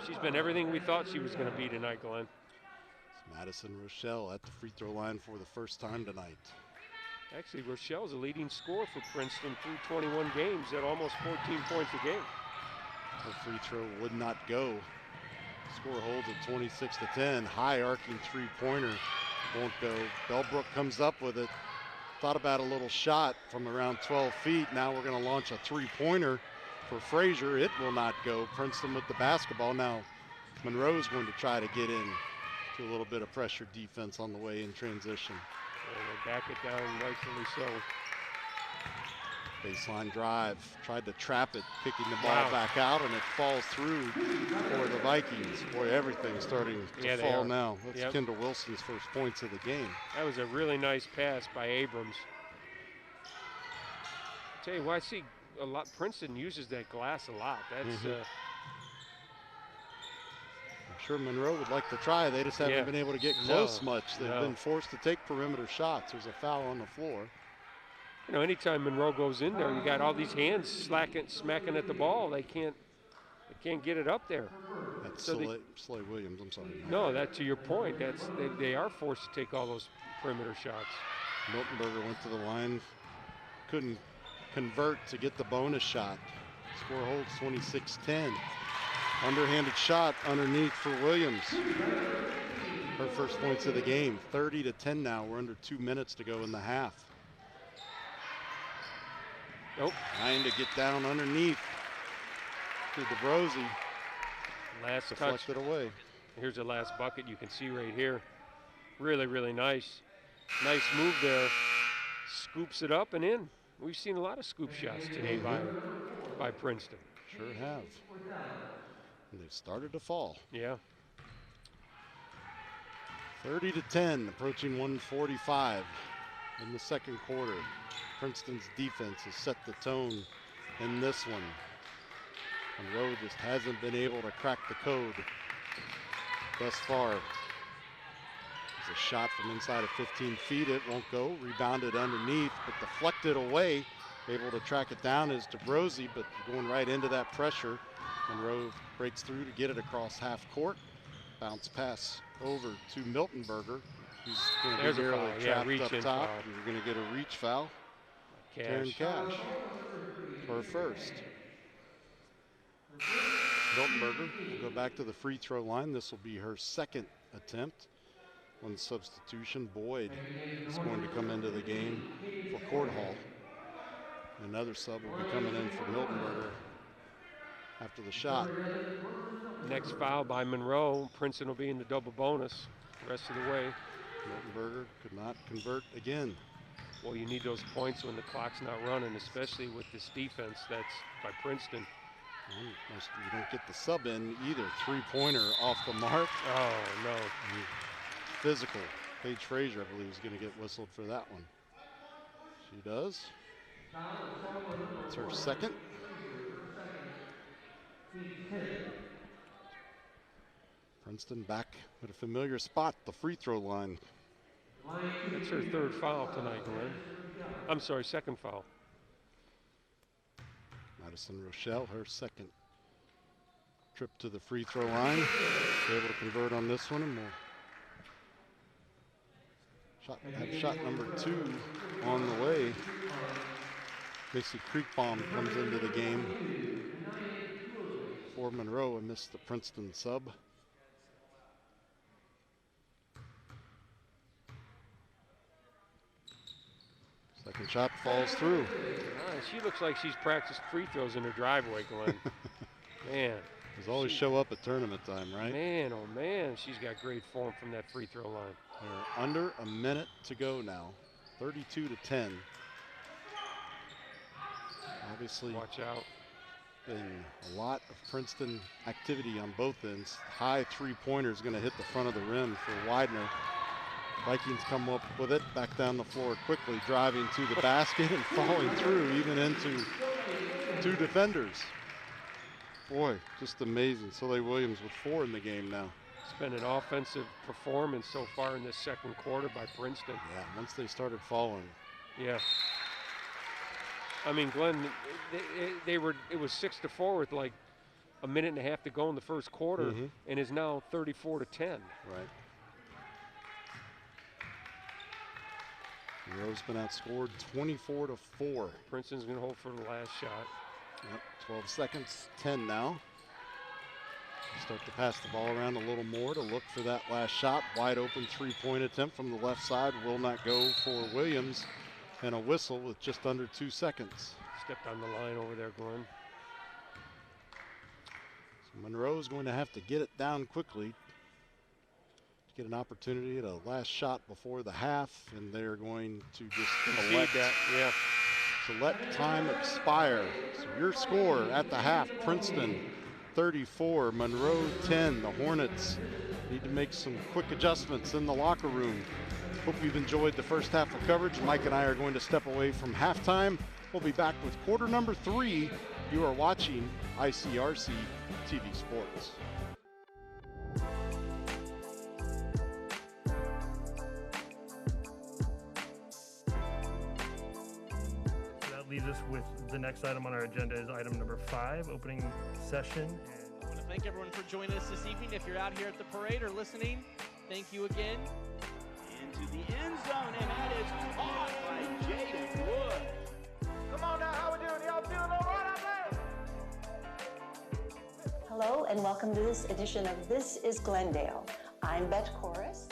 She's been everything we thought she was going to be tonight, Glenn. It's Madison Rochelle at the free throw line for the first time tonight. Actually, Rochelle's a leading scorer for Princeton through 21 games at almost 14 points a game. The free throw would not go. Score holds at 26-10. High arcing three-pointer won't go. Bellbrook comes up with it. Thought about a little shot from around 12 feet. Now we're going to launch a three-pointer for Frazier. It will not go. Princeton with the basketball. Now Monroe's going to try to get in to a little bit of pressure defense on the way in transition. And they back it down, rightfully so. Baseline drive, tried to trap it, kicking the ball back out, and it falls through for the Vikings. Boy, everything's starting to fall now. That's Kendall Wilson's first points of the game. That was a really nice pass by Abrams. Tell you what, I see a lot. Princeton uses that glass a lot. That's I'm sure Monroe would like to try. They just haven't been able to get close much. They've been forced to take perimeter shots. There's a foul on the floor. You know, anytime Monroe goes in there, you got all these hands smacking at the ball. They can't get it up there. That's so Slay Williams. I'm sorry. No, that to your point. They are forced to take all those perimeter shots. Miltenberger went to the line, couldn't convert to get the bonus shot. Score holds 26-10. Underhanded shot underneath for Williams. Her first points of the game. 30-10 now. We're under 2 minutes to go in the half. Nope. Trying to get down underneath to DeBrosi. Last touch. Deflected away. Here's the last bucket you can see right here. Really, really nice. Nice move there. Scoops it up and in. We've seen a lot of scoop shots today by Princeton. Sure have. And they've started to fall. Yeah. 30-10, approaching 1:45 in the second quarter. Princeton's defense has set the tone in this one. Monroe just hasn't been able to crack the code thus far. There's a shot from inside of 15 feet. It won't go. Rebounded underneath, but deflected away. Able to track it down is DeBrosi, but going right into that pressure. Monroe breaks through to get it across half court. Bounce pass over to Miltenberger. He's going to be barely trapped up top. You're going to get a reach foul. Karen Cash for first. Miltenberger will go back to the free throw line. This will be her second attempt. One substitution. Boyd is going to come into the game for Courthall. Another sub will be coming in for Miltenberger after the shot. Next foul by Monroe. Princeton will be in the double bonus the rest of the way. Miltenberger could not convert again. Well, you need those points when the clock's not running, especially with this defense that's by Princeton. You don't get the sub in either. Three-pointer off the mark. Oh, no. Physical. Paige Frazier, I believe, is going to get whistled for that one. She does. It's her second. Princeton back at a familiar spot, the free throw line. That's her third foul tonight, Glenn. I'm sorry, second foul. Madison Rochelle, her second trip to the free throw line. Able to convert on this one, and we'll have shot number 2 on the way. Missy Creekbaum comes into the game for Monroe and missed the Princeton sub. Second shot falls through. She looks like she's practiced free throws in her driveway, Glenn. Man. Does always show up at tournament time, right? Man, oh man, she's got great form from that free throw line. They're under a minute to go now, 32-10. Obviously, Watch out. been a lot of Princeton activity on both ends. High three-pointer is going to hit the front of the rim for Widener. Vikings come up with it, back down the floor quickly, driving to the basket and falling through even into two defenders. Boy, just amazing. Natalie Williams with 4 in the game now. It's been an offensive performance so far in this second quarter by Princeton. Yeah, once they started falling. Yeah. I mean, Glenn, it was 6-4 with like a minute and a half to go in the first quarter, and is now 34-10. Right. Monroe's been outscored 24-4. Princeton's going to hold for the last shot. Yep, 12 seconds, 10 now. Start to pass the ball around a little more to look for that last shot. Wide open three-point attempt from the left side will not go for Williams. And a whistle with just under 2 seconds. Stepped on the line over there, Glenn. So Monroe's going to have to get it down quickly to get an opportunity at a last shot before the half, and they're going to just let time expire. So your score at the half, Princeton 34, Monroe 10. The Hornets need to make some quick adjustments in the locker room. Hope you've enjoyed the first half of coverage. Mike and I are going to step away from halftime. We'll be back with quarter number 3. You are watching ICRC-TV Sports. That leaves us with the next item on our agenda is item number 5, opening session. I want to thank everyone for joining us this evening. If you're out here at the parade or listening, thank you again. Into the end zone, and that is caught by Jaden Wood. Come on now, how we doing? Y'all feeling all right out there? Hello, and welcome to this edition of This is Glendale. I'm Beth Chorus.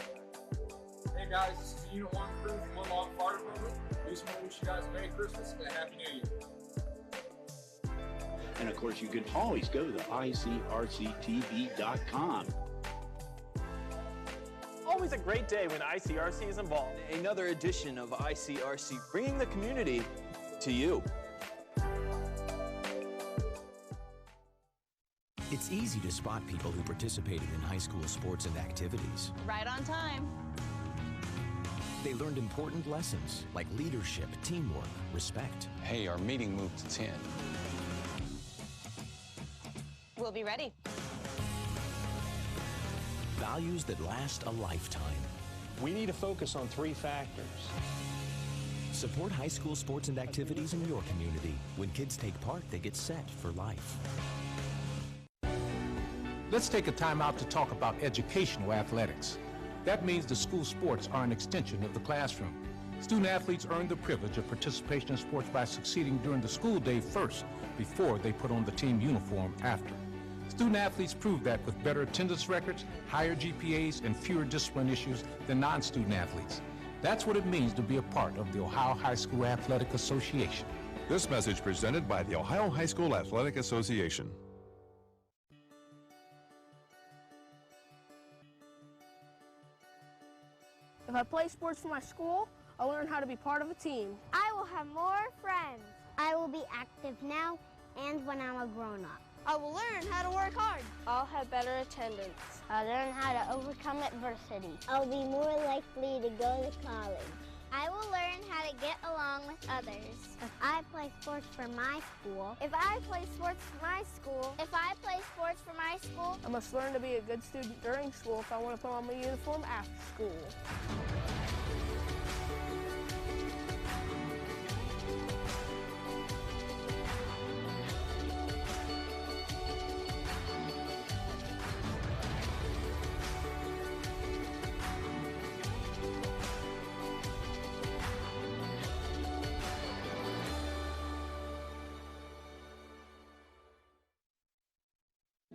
Hey guys, this is the Unit 1 crew from One Long Fire Department. We just want to wish you guys a Merry Christmas and a Happy New Year. And of course, you can always go to ICRC-TV.com. Always a great day when ICRC is involved. Another edition of ICRC, bringing the community to you. It's easy to spot people who participated in high school sports and activities. Right on time. They learned important lessons like leadership, teamwork, respect. Hey, our meeting moved to 10. We'll be ready. Values that last a lifetime. We need to focus on 3 factors. Support high school sports and activities in your community. When kids take part, they get set for life. Let's take a time out to talk about educational athletics. That means the school sports are an extension of the classroom. Student athletes earn the privilege of participation in sports by succeeding during the school day first, before they put on the team uniform after. Student athletes prove that with better attendance records, higher GPAs, and fewer discipline issues than non-student athletes. That's what it means to be a part of the Ohio High School Athletic Association. This message presented by the Ohio High School Athletic Association. If I play sports for my school, I'll learn how to be part of a team. I will have more friends. I will be active now and when I'm a grown-up. I will learn how to work hard. I'll have better attendance. I'll learn how to overcome adversity. I'll be more likely to go to college. I will learn how to get along with others. If I play sports for my school. If I play sports for my school. If I play sports for my school. I must learn to be a good student during school if I want to put on my uniform after school.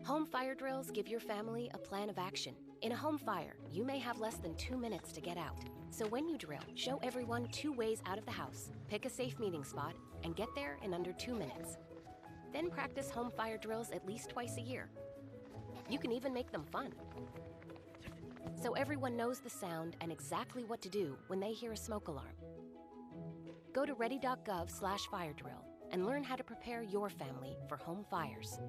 Home fire drills give your family a plan of action. In a home fire, you may have less than 2 minutes to get out. So when you drill, show everyone 2 ways out of the house, pick a safe meeting spot, and get there in under 2 minutes. Then practice home fire drills at least twice a year. You can even make them fun. so everyone knows the sound and exactly what to do when they hear a smoke alarm. Go to ready.gov/fire drill and learn how to prepare your family for home fires.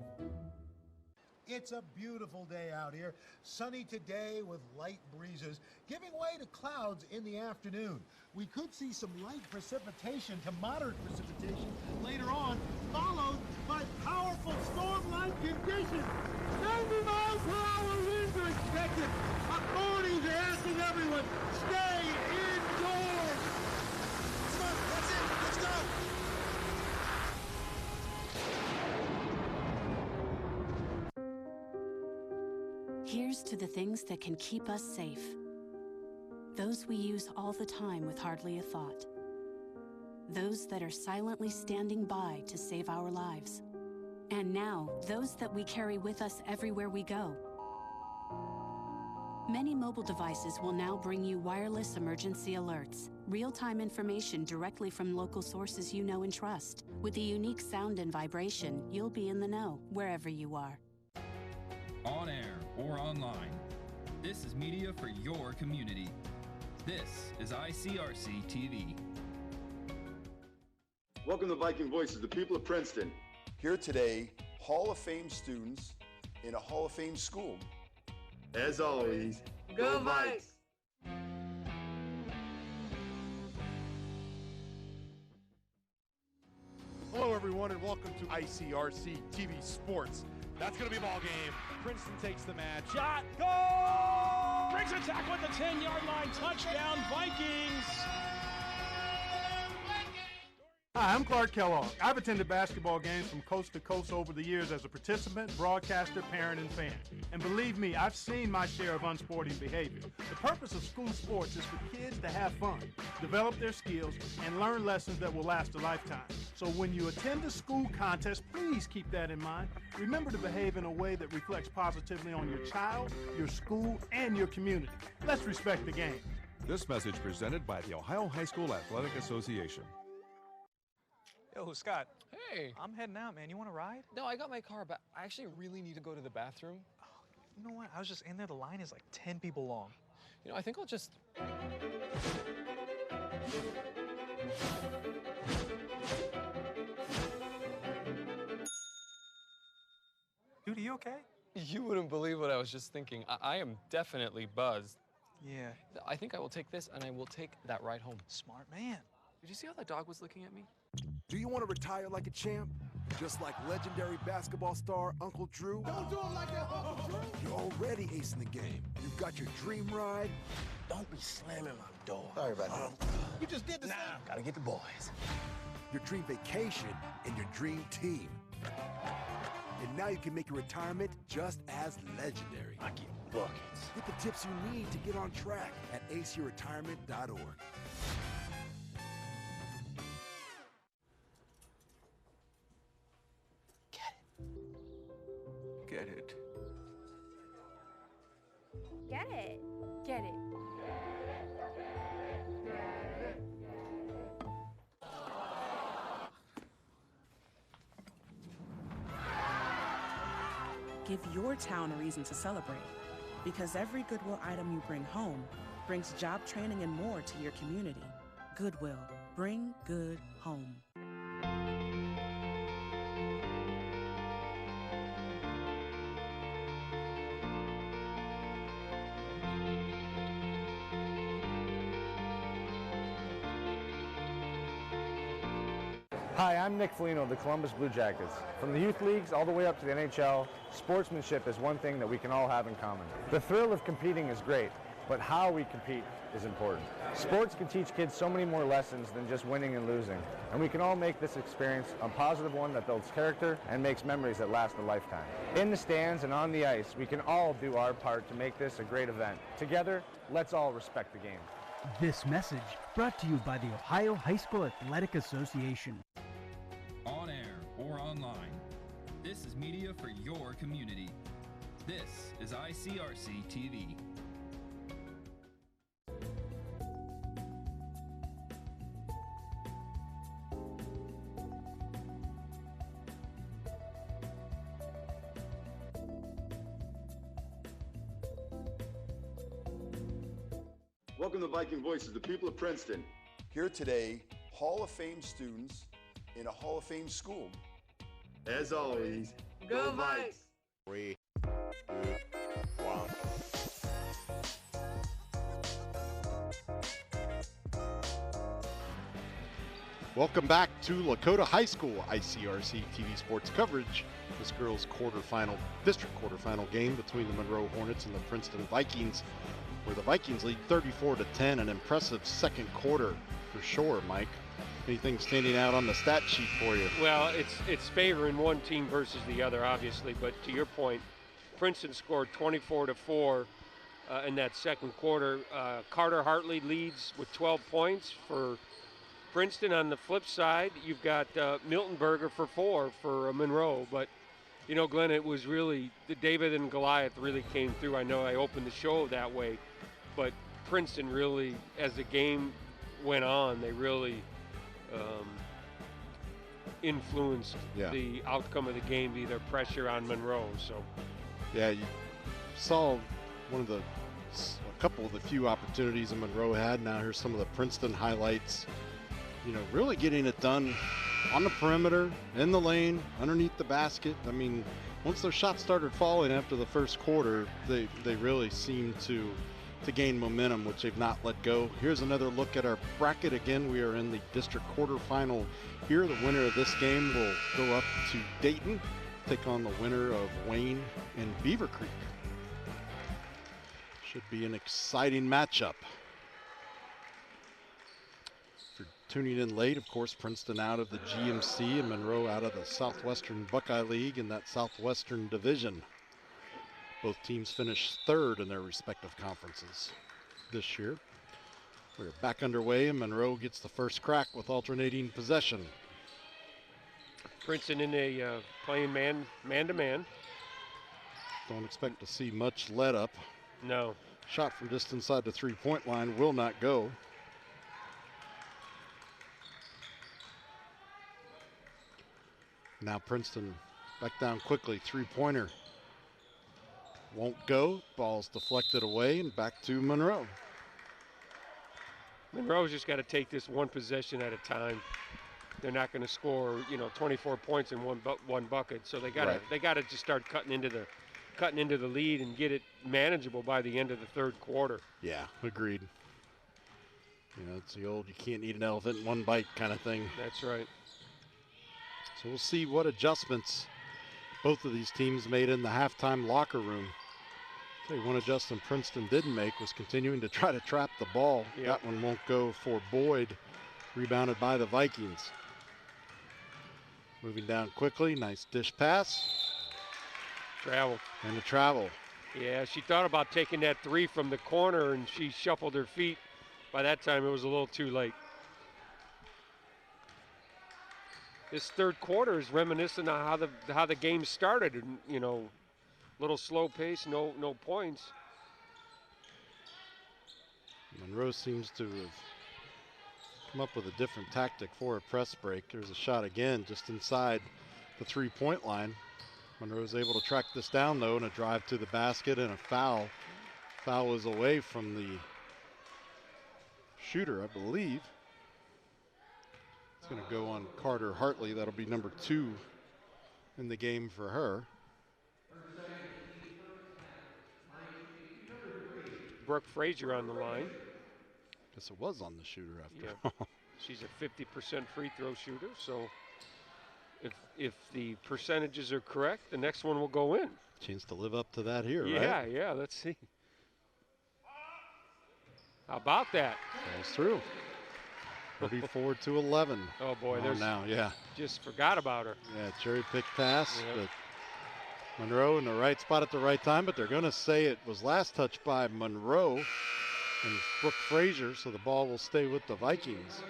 It's a beautiful day out here. Sunny today with light breezes, giving way to clouds in the afternoon. We could see some light precipitation to moderate precipitation later on, followed by powerful storm-like conditions. 90 miles per hour winds are expected. Authorities are asking everyone, stay indoors. Come on, that's it. Let's go. Here's to the things that can keep us safe. Those we use all the time with hardly a thought. Those that are silently standing by to save our lives. And now, those that we carry with us everywhere we go. Many mobile devices will now bring you wireless emergency alerts, real-time information directly from local sources you know and trust. With the unique sound and vibration, you'll be in the know wherever you are. On air or online, this is media for your community. This is ICRC-TV. Welcome to Viking Voices, the people of Princeton. Here today, Hall of Fame students in a Hall of Fame school. As always, go Vikes! Hello everyone and welcome to ICRC-TV Sports. That's going to be a ball game. Princeton takes the match. Shot, goal! Brings a tackle at the 10-yard line. Touchdown, Vikings! Hi, I'm Clark Kellogg. I've attended basketball games from coast to coast over the years as a participant, broadcaster, parent, and fan. And believe me, I've seen my share of unsporting behavior. The purpose of school sports is for kids to have fun, develop their skills, and learn lessons that will last a lifetime. So when you attend a school contest, please keep that in mind. Remember to behave in a way that reflects positively on your child, your school, and your community. Let's respect the game. This message presented by the Ohio High School Athletic Association. Yo, Scott. Hey. I'm heading out, man. You want to ride? No, I got my car, but I actually really need to go to the bathroom. Oh, you know what? I was just in there. The line is like 10 people long. You know, I think I'll just... Dude, are you okay? You wouldn't believe what I was just thinking. I am definitely buzzed. Yeah. I think I will take this, and I will take that ride home. Smart man. Did you see how that dog was looking at me? Do you want to retire like a champ? Just like legendary basketball star Uncle Drew? Don't do him like that, Uncle Drew. You're already acing the game. You've got your dream ride. Don't be slamming my door. Sorry about that. You just did the same. Gotta get the boys. Your dream vacation and your dream team. And now you can make your retirement just as legendary. I get buckets. Get the tips you need to get on track at acretirement.org. Get it. Get it. Get it. Give your town a reason to celebrate, because every Goodwill item you bring home brings job training and more to your community. Goodwill. Bring good home. Hi, I'm Nick Foligno of the Columbus Blue Jackets. From the youth leagues all the way up to the NHL, sportsmanship is one thing that we can all have in common. The thrill of competing is great, but how we compete is important. Sports can teach kids so many more lessons than just winning and losing, and we can all make this experience a positive one that builds character and makes memories that last a lifetime. In the stands and on the ice, we can all do our part to make this a great event. Together, let's all respect the game. This message brought to you by the Ohio High School Athletic Association. On air or online, this is media for your community. This is ICRC-TV. Welcome to Viking Voices, the people of Princeton. Here today, Hall of Fame students in a Hall of Fame school. As always, go Vikes! 3, 2, 1. Welcome back to Lakota High School ICRC-TV sports coverage. This girls' district quarterfinal game between the Monroe Hornets and the Princeton Vikings, where the Vikings lead 34-10, an impressive second quarter for sure, Mike. Anything standing out on the stat sheet for you? Well, it's favoring one team versus the other, obviously, but to your point, Princeton scored 24-4 in that second quarter. Carter Hartley leads with 12 points for Princeton. On the flip side, you've got Milton Berger for 4 for Monroe. But, you know, Glenn, it was really the David and Goliath really came through. I know I opened the show that way, but Princeton really, as the game went on, they really influenced the outcome of the game via their pressure on Monroe. So, yeah, you saw a couple of the few opportunities that Monroe had. Now here's some of the Princeton highlights. You know, really getting it done on the perimeter, in the lane, underneath the basket. I mean, once their shots started falling after the first quarter, they really seemed to gain momentum, which they've not let go. Here's another look at our bracket. Again, we are in the district quarterfinal here. The winner of this game will go up to Dayton, take on the winner of Wayne and Beaver Creek. Should be an exciting matchup. For tuning in late, of course, Princeton out of the GMC and Monroe out of the Southwestern Buckeye League in that Southwestern Division. Both teams finished third in their respective conferences this year. We're back underway, and Monroe gets the first crack with alternating possession. Princeton in a playing man-to-man. Don't expect to see much let up. No. Shot from just inside the three-point line will not go. Now Princeton back down quickly, three-pointer. Won't go, ball's deflected away and back to Monroe. Monroe's just got to take this one possession at a time. They're not going to score, 24 points in one bucket. So they got to just start cutting into the lead and get it manageable by the end of the third quarter. Yeah, agreed. It's the old you can't eat an elephant in one bite kind of thing. That's right. So we'll see what adjustments both of these teams made in the halftime locker room. I'll tell you, one adjustment Princeton didn't make was continuing to try to trap the ball. Yep. That one won't go for Boyd, rebounded by the Vikings. Moving down quickly, nice dish pass. Travel. And a travel. Yeah, she thought about taking that three from the corner and she shuffled her feet. By that time, it was a little too late. This third quarter is reminiscent of how the game started. Little slow pace, no points. Monroe seems to have come up with a different tactic for a press break. There's a shot again just inside the three-point line. Monroe's able to track this down, though, and a drive to the basket and a foul. Foul is away from the shooter, I believe. It's going to go on Carter Hartley. That'll be number 2 in the game for her. Brooke Frazier on the line. Guess it was on the shooter after all. She's a 50% free throw shooter, so if the percentages are correct, the next one will go in. Chance to live up to that here, right? Yeah, let's see. How about that? Goes through. 34-11. Oh boy, there's now, just forgot about her. Yeah, cherry pick pass. But Monroe in the right spot at the right time, but they're going to say it was last touched by Monroe and Brooke Frazier, so the ball will stay with the Vikings.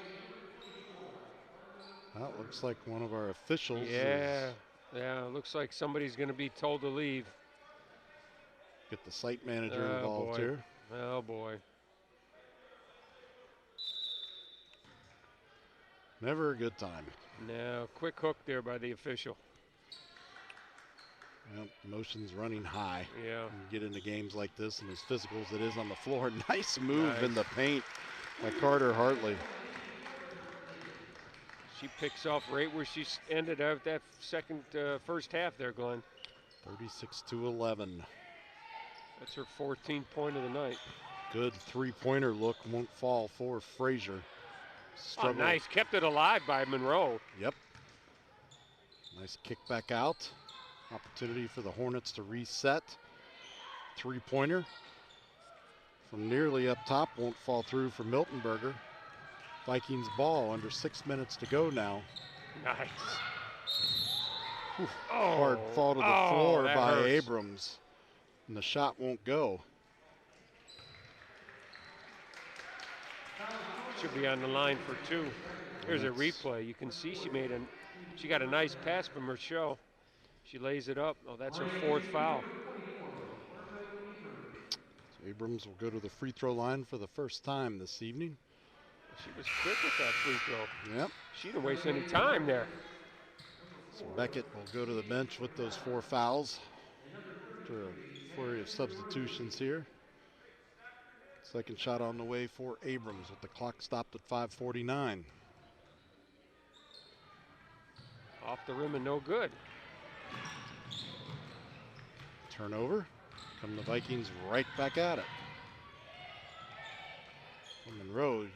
That looks like one of our officials. Yeah, it looks like somebody's going to be told to leave. Get the site manager involved here. Oh boy. Never a good time. No, quick hook there by the official. Well, emotions running high. Yeah. You get into games like this, and as physical as it is on the floor, nice move in the paint by Carter Hartley. She picks off right where she ended out that first half there, Glenn. 36-11. That's her 14th point of the night. Good three-pointer look, won't fall for Frazier. Oh, nice, kept it alive by Monroe. Yep. Nice kick back out. Opportunity for the Hornets to reset. Three-pointer from nearly up top, won't fall through for Miltenberger. Vikings ball, under 6 minutes to go now. Nice. Hard fall to the floor by hurts. Abrams. And the shot won't go. Should be on the line for two. Here's a replay. You can see she got a nice pass from her show. She lays it up. Oh, that's her fourth foul. So Abrams will go to the free throw line for the first time this evening. She was quick with that free throw. Yep. She didn't waste any time there. So Beckett will go to the bench with those 4 fouls. After a flurry of substitutions here. Second shot on the way for Abrams with the clock stopped at 5:49. Off the rim and no good. Turnover. Come the Vikings right back at it. And Monroe, you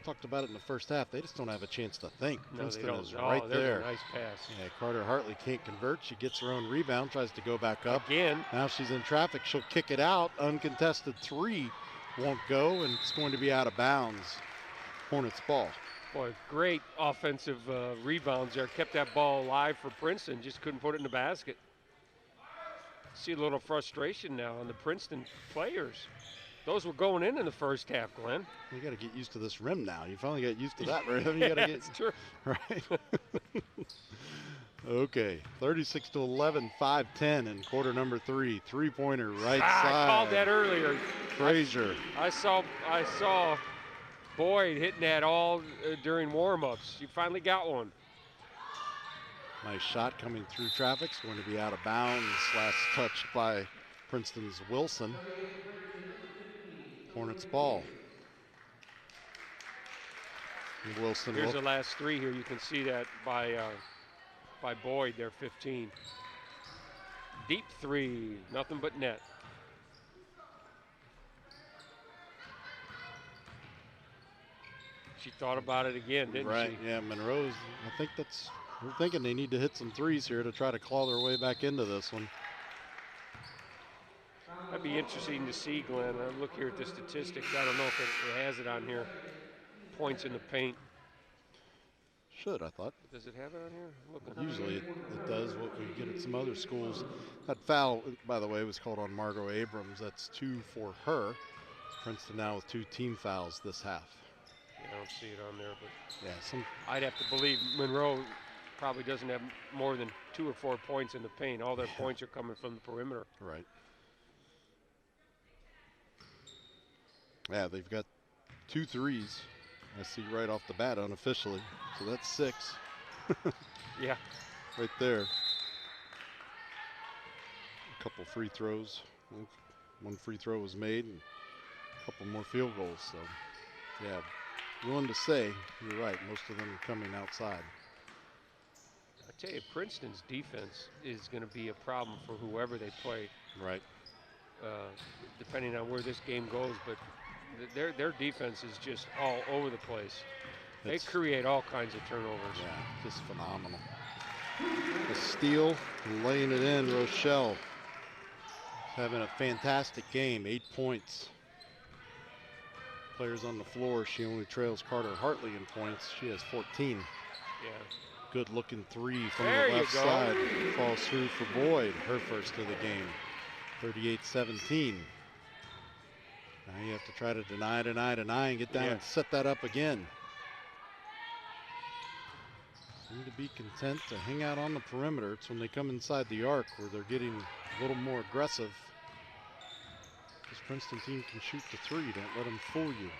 talked about it in the first half. They just don't have a chance to think. No, Princeton they don't. is right there's there. A nice pass. Yeah, Carter Hartley can't convert. She gets her own rebound, tries to go back up. Again. Now she's in traffic. She'll kick it out. Uncontested three won't go, and it's going to be out of bounds. Hornets ball. Boy, great offensive rebounds there. Kept that ball alive for Princeton. Just couldn't put it in the basket. See a little frustration now on the Princeton players. Those were going in the first half, Glenn. You got to get used to this rim now. You finally got used to that rim. You got to get it's true. Right. Okay, 36-11, 5:10 in quarter number 3. Three-pointer right side. I called that earlier. Frazier. I saw Boyd hitting that all during warm-ups. You finally got one. Nice shot coming through traffic. It's going to be out of bounds. Last touched by Princeton's Wilson. Hornets ball. And Wilson. Here's the last three here. You can see that by Boyd there, 15. Deep three, nothing but net. She thought about it again, didn't she? Right, yeah, Monroe's, I think we're thinking they need to hit some threes here to try to claw their way back into this one. That'd be interesting to see, Glenn. I look here at the statistics. I don't know if it has it on here. Points in the paint. Should, I thought. Does it have it on here? Usually it does, what we get at some other schools. That foul, by the way, was called on Margot Abrams. That's 2 for her. Princeton now with 2 team fouls this half. Yeah, I don't see it on there, but yeah, I'd have to believe Monroe probably doesn't have more than 2 or 4 points in the paint. All their points are coming from the perimeter. Right. Yeah, they've got 2 threes. I see right off the bat unofficially. So that's 6. Yeah. Right there. A couple free throws. One free throw was made and a couple more field goals. So, yeah, willing to say, you're right, most of them are coming outside. I tell you, Princeton's defense is going to be a problem for whoever they play. Right. Depending on where this game goes, but their defense is just all over the place. They create all kinds of turnovers. Yeah, just phenomenal. The steal, laying it in, Rochelle. Having a fantastic game, 8 points. Players on the floor, she only trails Carter Hartley in points. She has 14. Yeah. Good looking three from there the left side. Falls through for Boyd, her first of the game. 38-17. Now you have to try to deny, and get down and set that up again. Seem to be content to hang out on the perimeter. It's when they come inside the arc where they're getting a little more aggressive. This Princeton team can shoot the three. Don't let them fool you.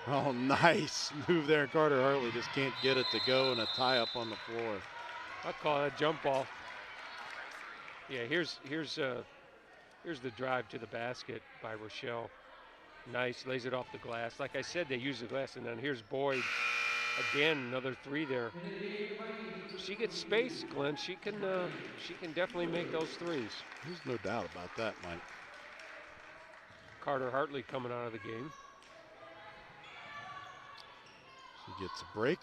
Oh, nice move there. Carter Hartley just can't get it to go, and a tie up on the floor. I call that jump ball. Yeah, here's the drive to the basket by Rochelle. Nice, lays it off the glass. Like I said, they use the glass, and then here's Boyd. Again, another three there. She gets space, Glenn. She can definitely make those threes. There's no doubt about that, Mike. Carter Hartley coming out of the game. She gets a break.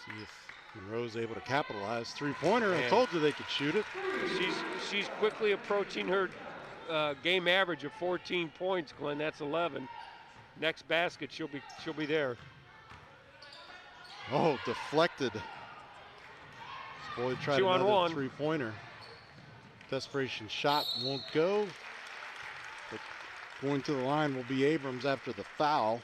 See if Monroe's able to capitalize. Three-pointer. I told you they could shoot it. She's quickly approaching her game average of 14 points, Glenn. That's 11. Next basket, she'll be there. Oh, deflected. Boyd tried another three-pointer. Desperation shot won't go. But going to the line will be Abrams after the foul.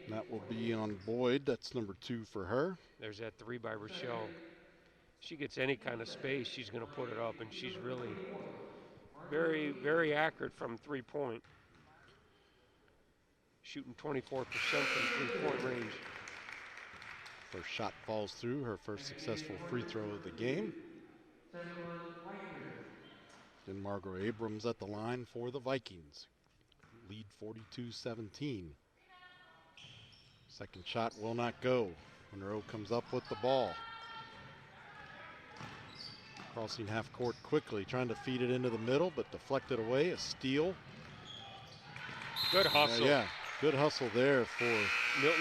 That will be on Boyd. That's number 2 for her. There's that three by Rochelle. She gets any kind of space, she's going to put it up, and she's really very, very accurate from three-point. Shooting 24% from three-point range. First shot falls through, her first successful free throw of the game. Then Margot Abrams at the line for the Vikings. Lead 42-17. Second shot will not go. Monroe comes up with the ball. Crossing half court quickly, trying to feed it into the middle, but deflected away. A steal. Good hustle. Yeah, good hustle there for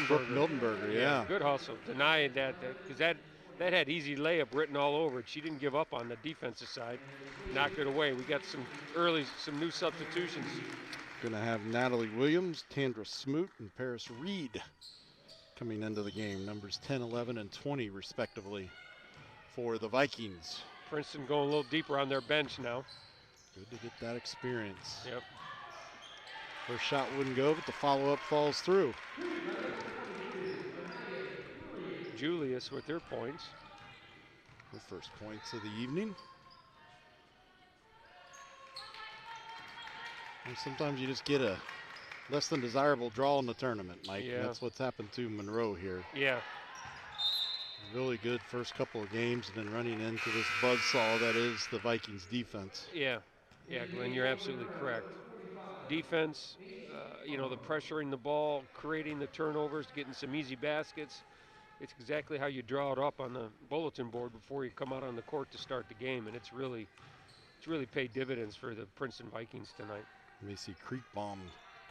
Miltenberger. Yeah. Good hustle. Denying that, because that had easy layup written all over it. She didn't give up on the defensive side. Knocked it away. We got some new substitutions. Going to have Natalie Williams, Tandra Smoot, and Paris Reed coming into the game. Numbers 10, 11, and 20, respectively, for the Vikings. Princeton going a little deeper on their bench now. Good to get that experience. Yep. First shot wouldn't go, but the follow-up falls through. Julius with her points. Her first points of the evening. And sometimes you just get a less than desirable draw in the tournament, Mike. Yeah. That's what's happened to Monroe here. Yeah. Really good first couple of games, and then running into this buzzsaw that is the Vikings defense. Yeah, Glenn, you're absolutely correct. Defense, the pressuring the ball, creating the turnovers, getting some easy baskets. It's exactly how you draw it up on the bulletin board before you come out on the court to start the game, and it's really paid dividends for the Princeton Vikings tonight. Macy Creekbaum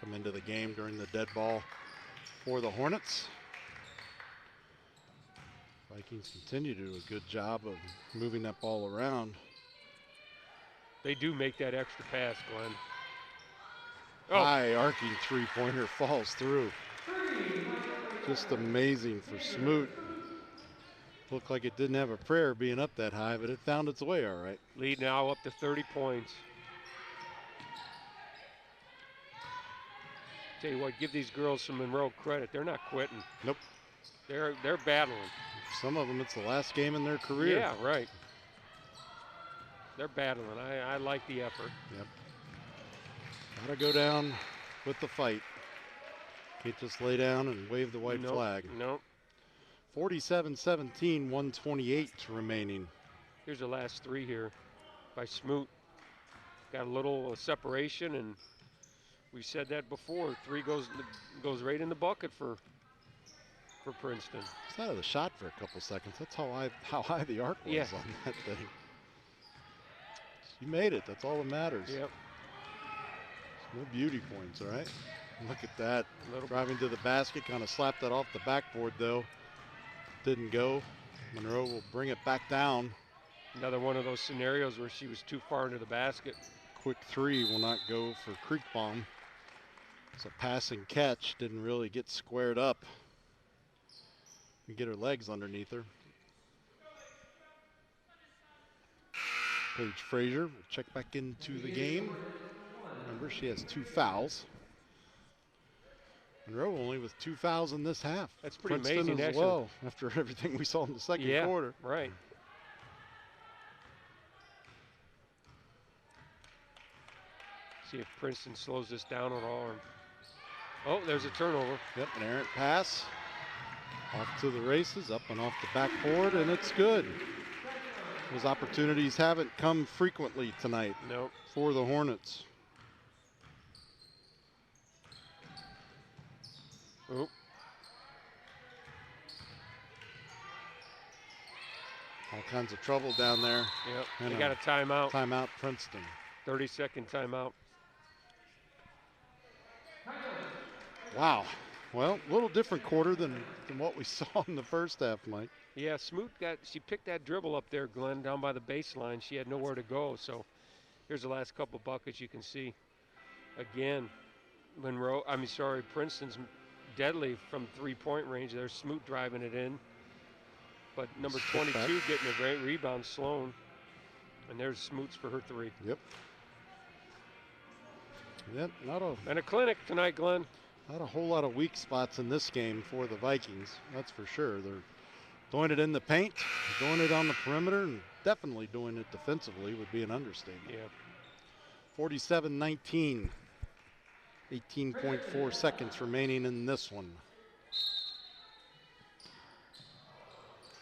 come into the game during the dead ball for the Hornets. Vikings continue to do a good job of moving that ball around. They do make that extra pass, Glenn. High arcing three-pointer falls through. Just amazing for Smoot. Looked like it didn't have a prayer being up that high, but it found its way all right. Lead now up to 30 points. Tell you what, give these girls some Monroe credit. They're not quitting. Nope. They're battling. Some of them, it's the last game in their career. Yeah, right. They're battling. I like the effort. Yep. Gotta go down with the fight. Can't just lay down and wave the white flag. Nope. 47-17, 128 remaining. Here's the last three here by Smoot. Got a little separation, and we said that before. Three goes right in the bucket for Princeton. It's out of the shot for a couple seconds. That's how high the arc was on that thing. You made it. That's all that matters. Yep. No beauty points, all right? Look at that. Driving to the basket, kind of slapped that off the backboard, though. Didn't go. Monroe will bring it back down. Another one of those scenarios where she was too far into the basket. Quick three will not go for Creekbaum. It's a passing catch. Didn't really get squared up. You get her legs underneath her. Paige Frazier will check back into the game. Remember, she has 2 fouls. Monroe only with 2 fouls in this half. That's pretty Princeton amazing, as well, after everything we saw in the second quarter. Right. See if Princeton slows this down at all. Oh, there's a turnover. Yep, an errant pass. Off to the races, up and off the backboard, and it's good. Those opportunities haven't come frequently tonight. Nope. For the Hornets. Oop. All kinds of trouble down there. Yep. And They got a timeout. Timeout, Princeton. 30-second timeout. Wow. Well, a little different quarter than what we saw in the first half, Mike. Yeah, Smoot she picked that dribble up there, Glenn, down by the baseline. She had nowhere to go. So here's the last couple buckets you can see. Again, Princeton's deadly from 3-point range. There's Smoot driving it in. But number 22 getting a great rebound, Sloan. And there's Smoots for her 3. Yep. Yep, and a clinic tonight, Glenn. Not a whole lot of weak spots in this game for the Vikings, that's for sure. They're doing it in the paint, doing it on the perimeter, and definitely doing it defensively would be an understatement. Yeah. 47-19. 18.4 seconds remaining in this one.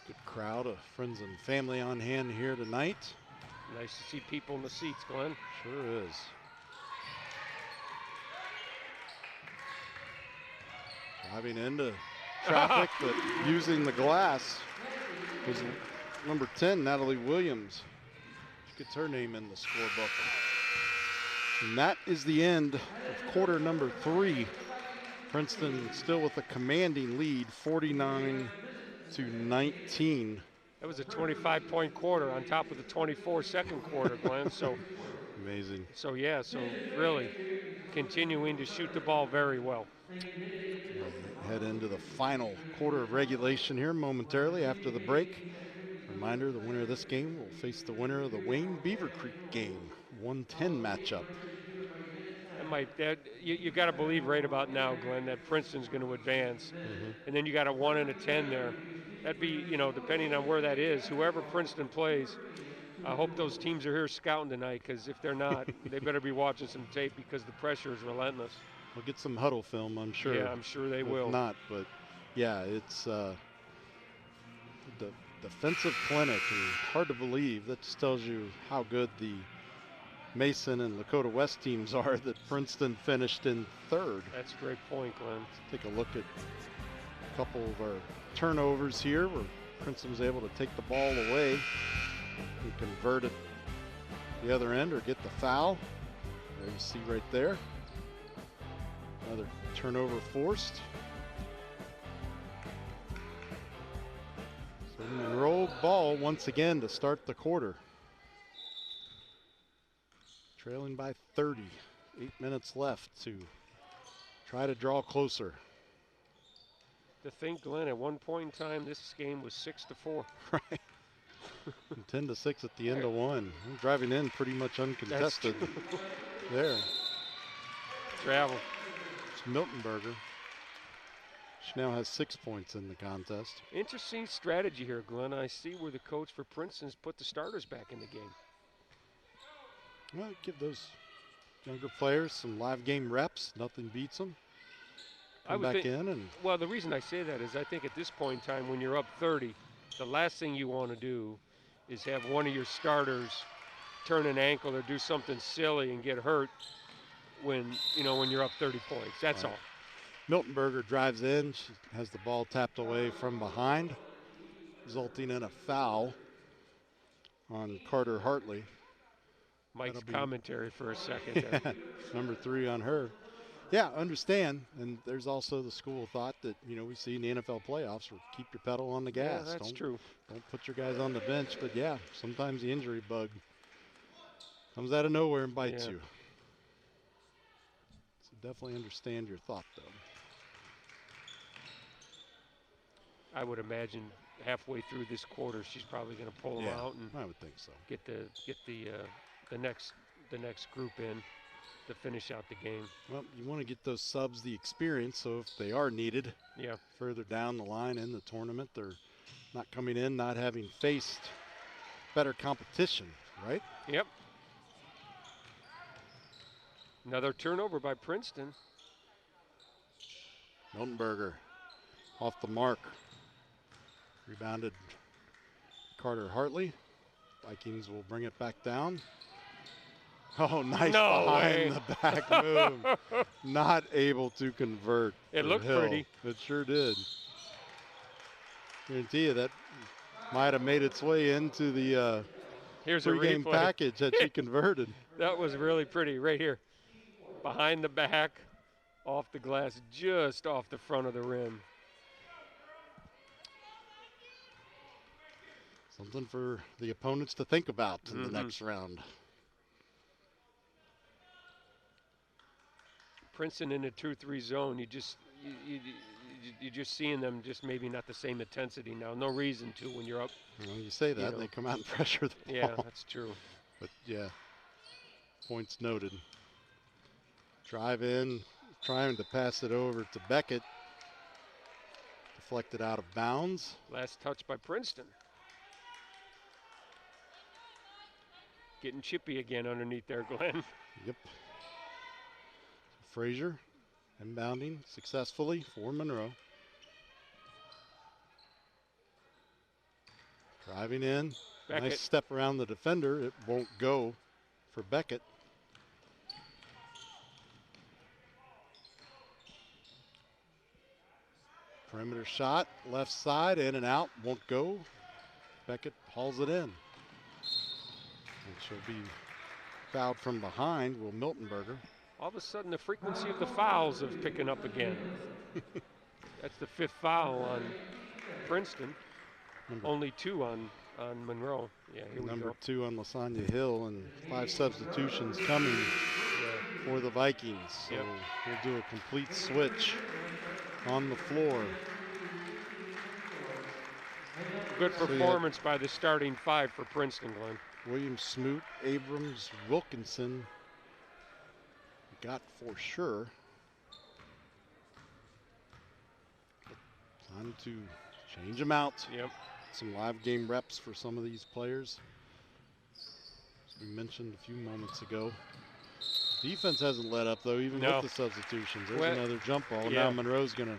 Good crowd of friends and family on hand here tonight. Nice to see people in the seats, Glenn. Sure is. Driving into traffic, but using the glass was number 10, Natalie Williams. She gets her name in the scorebook. And that is the end of quarter number 3. Princeton still with a commanding lead, 49-19. That was a 25-point quarter on top of the 24-second quarter, Glenn. So amazing. So yeah, really continuing to shoot the ball very well. Head into the final quarter of regulation here momentarily after the break. Reminder, the winner of this game will face the winner of the Wayne Beaver Creek game, 110 matchup. You got to believe right about now, Glenn, that Princeton's going to advance. And then you got a 1 and a 10 there. That'd be, depending on where that is, whoever Princeton plays, I hope those teams are here scouting tonight, because if they're not, they better be watching some tape, because the pressure is relentless. We'll get some huddle film, I'm sure. Yeah, I'm sure they will. If not, but yeah, it's the defensive clinic, and hard to believe. That just tells you how good the Mason and Lakota West teams are, that Princeton finished in 3rd. That's a great point, Glenn. Let's take a look at a couple of our turnovers here, where Princeton was able to take the ball away and convert it the other end or get the foul. There you see right there. Another turnover forced. So Monroe ball once again to start the quarter. Trailing by 30. 8 minutes left to try to draw closer. To think, Glenn, at one point in time, this game was 6-4. Right. 10-6 at the end of one. I'm driving in pretty much uncontested there. Travel. It's Miltonberger. She now has 6 points in the contest. Interesting strategy here, Glenn. I see where the coach for Princeton's put the starters back in the game. Well, give those younger players some live game reps. Nothing beats them. Come back in and. Well, the reason I say that is I think at this point in time, when you're up 30, the last thing you want to do is have one of your starters turn an ankle or do something silly and get hurt when you're up 30 points. That's all. Miltonberger drives in. She has the ball tapped away from behind, resulting in a foul on Carter Hartley. Mike's commentary for a second. Number 3 on her. Yeah, understand. And there's also the school of thought that, we see in the NFL playoffs, where keep your pedal on the gas. Yeah, that's true. Don't put your guys on the bench. But yeah, sometimes the injury bug comes out of nowhere and bites you. So definitely understand your thought, though. I would imagine halfway through this quarter, she's probably going to pull them out, and I would think so. Get the next group in to finish out the game. Well, you want to get those subs the experience, so if they are needed further down the line in the tournament, they're not coming in not having faced better competition, right? Yep. Another turnover by Princeton. Miltonberger off the mark. Rebounded Carter Hartley. Vikings will bring it back down. Oh, nice behind the back move. Not able to convert. It looked Hill. pretty. It sure did. Guarantee you that might have made its way into the Here's a pregame replay. package that she converted. That was really pretty right here. Behind the back, off the glass, just off the front of the rim. Something for the opponents to think about in the next round. Princeton in a 2-3 zone, you're just seeing them just maybe not the same intensity now. No reason to when you're up. Well, you say that, they come out and pressure the ball. Yeah, that's true. But yeah, points noted. Drive in, trying to pass it over to Beckett. Deflected out of bounds. Last touch by Princeton. Getting chippy again underneath there, Glenn. Yep. Frazier inbounding successfully for Monroe. Driving in. Beckett. Nice step around the defender. It won't go for Beckett. Perimeter shot, left side, in and out, won't go. Beckett hauls it in. And she'll be fouled from behind, Will Miltenberger. All of a sudden, the frequency of the fouls is picking up again. That's the 5th foul on Princeton. Only 2 on Monroe. Yeah, here we go. Number 2 on Lasagna Hill, and 5 substitutions coming for the Vikings. So we'll do a complete switch on the floor. Good performance by the starting 5 for Princeton, Glenn. Williams, Smoot, Abrams, Wilkinson got for sure. Time to change them out. Yep. Some live game reps for some of these players. As we mentioned a few moments ago. Defense hasn't let up, though, even with the substitutions. There's another jump ball. Yeah. Now Monroe's going to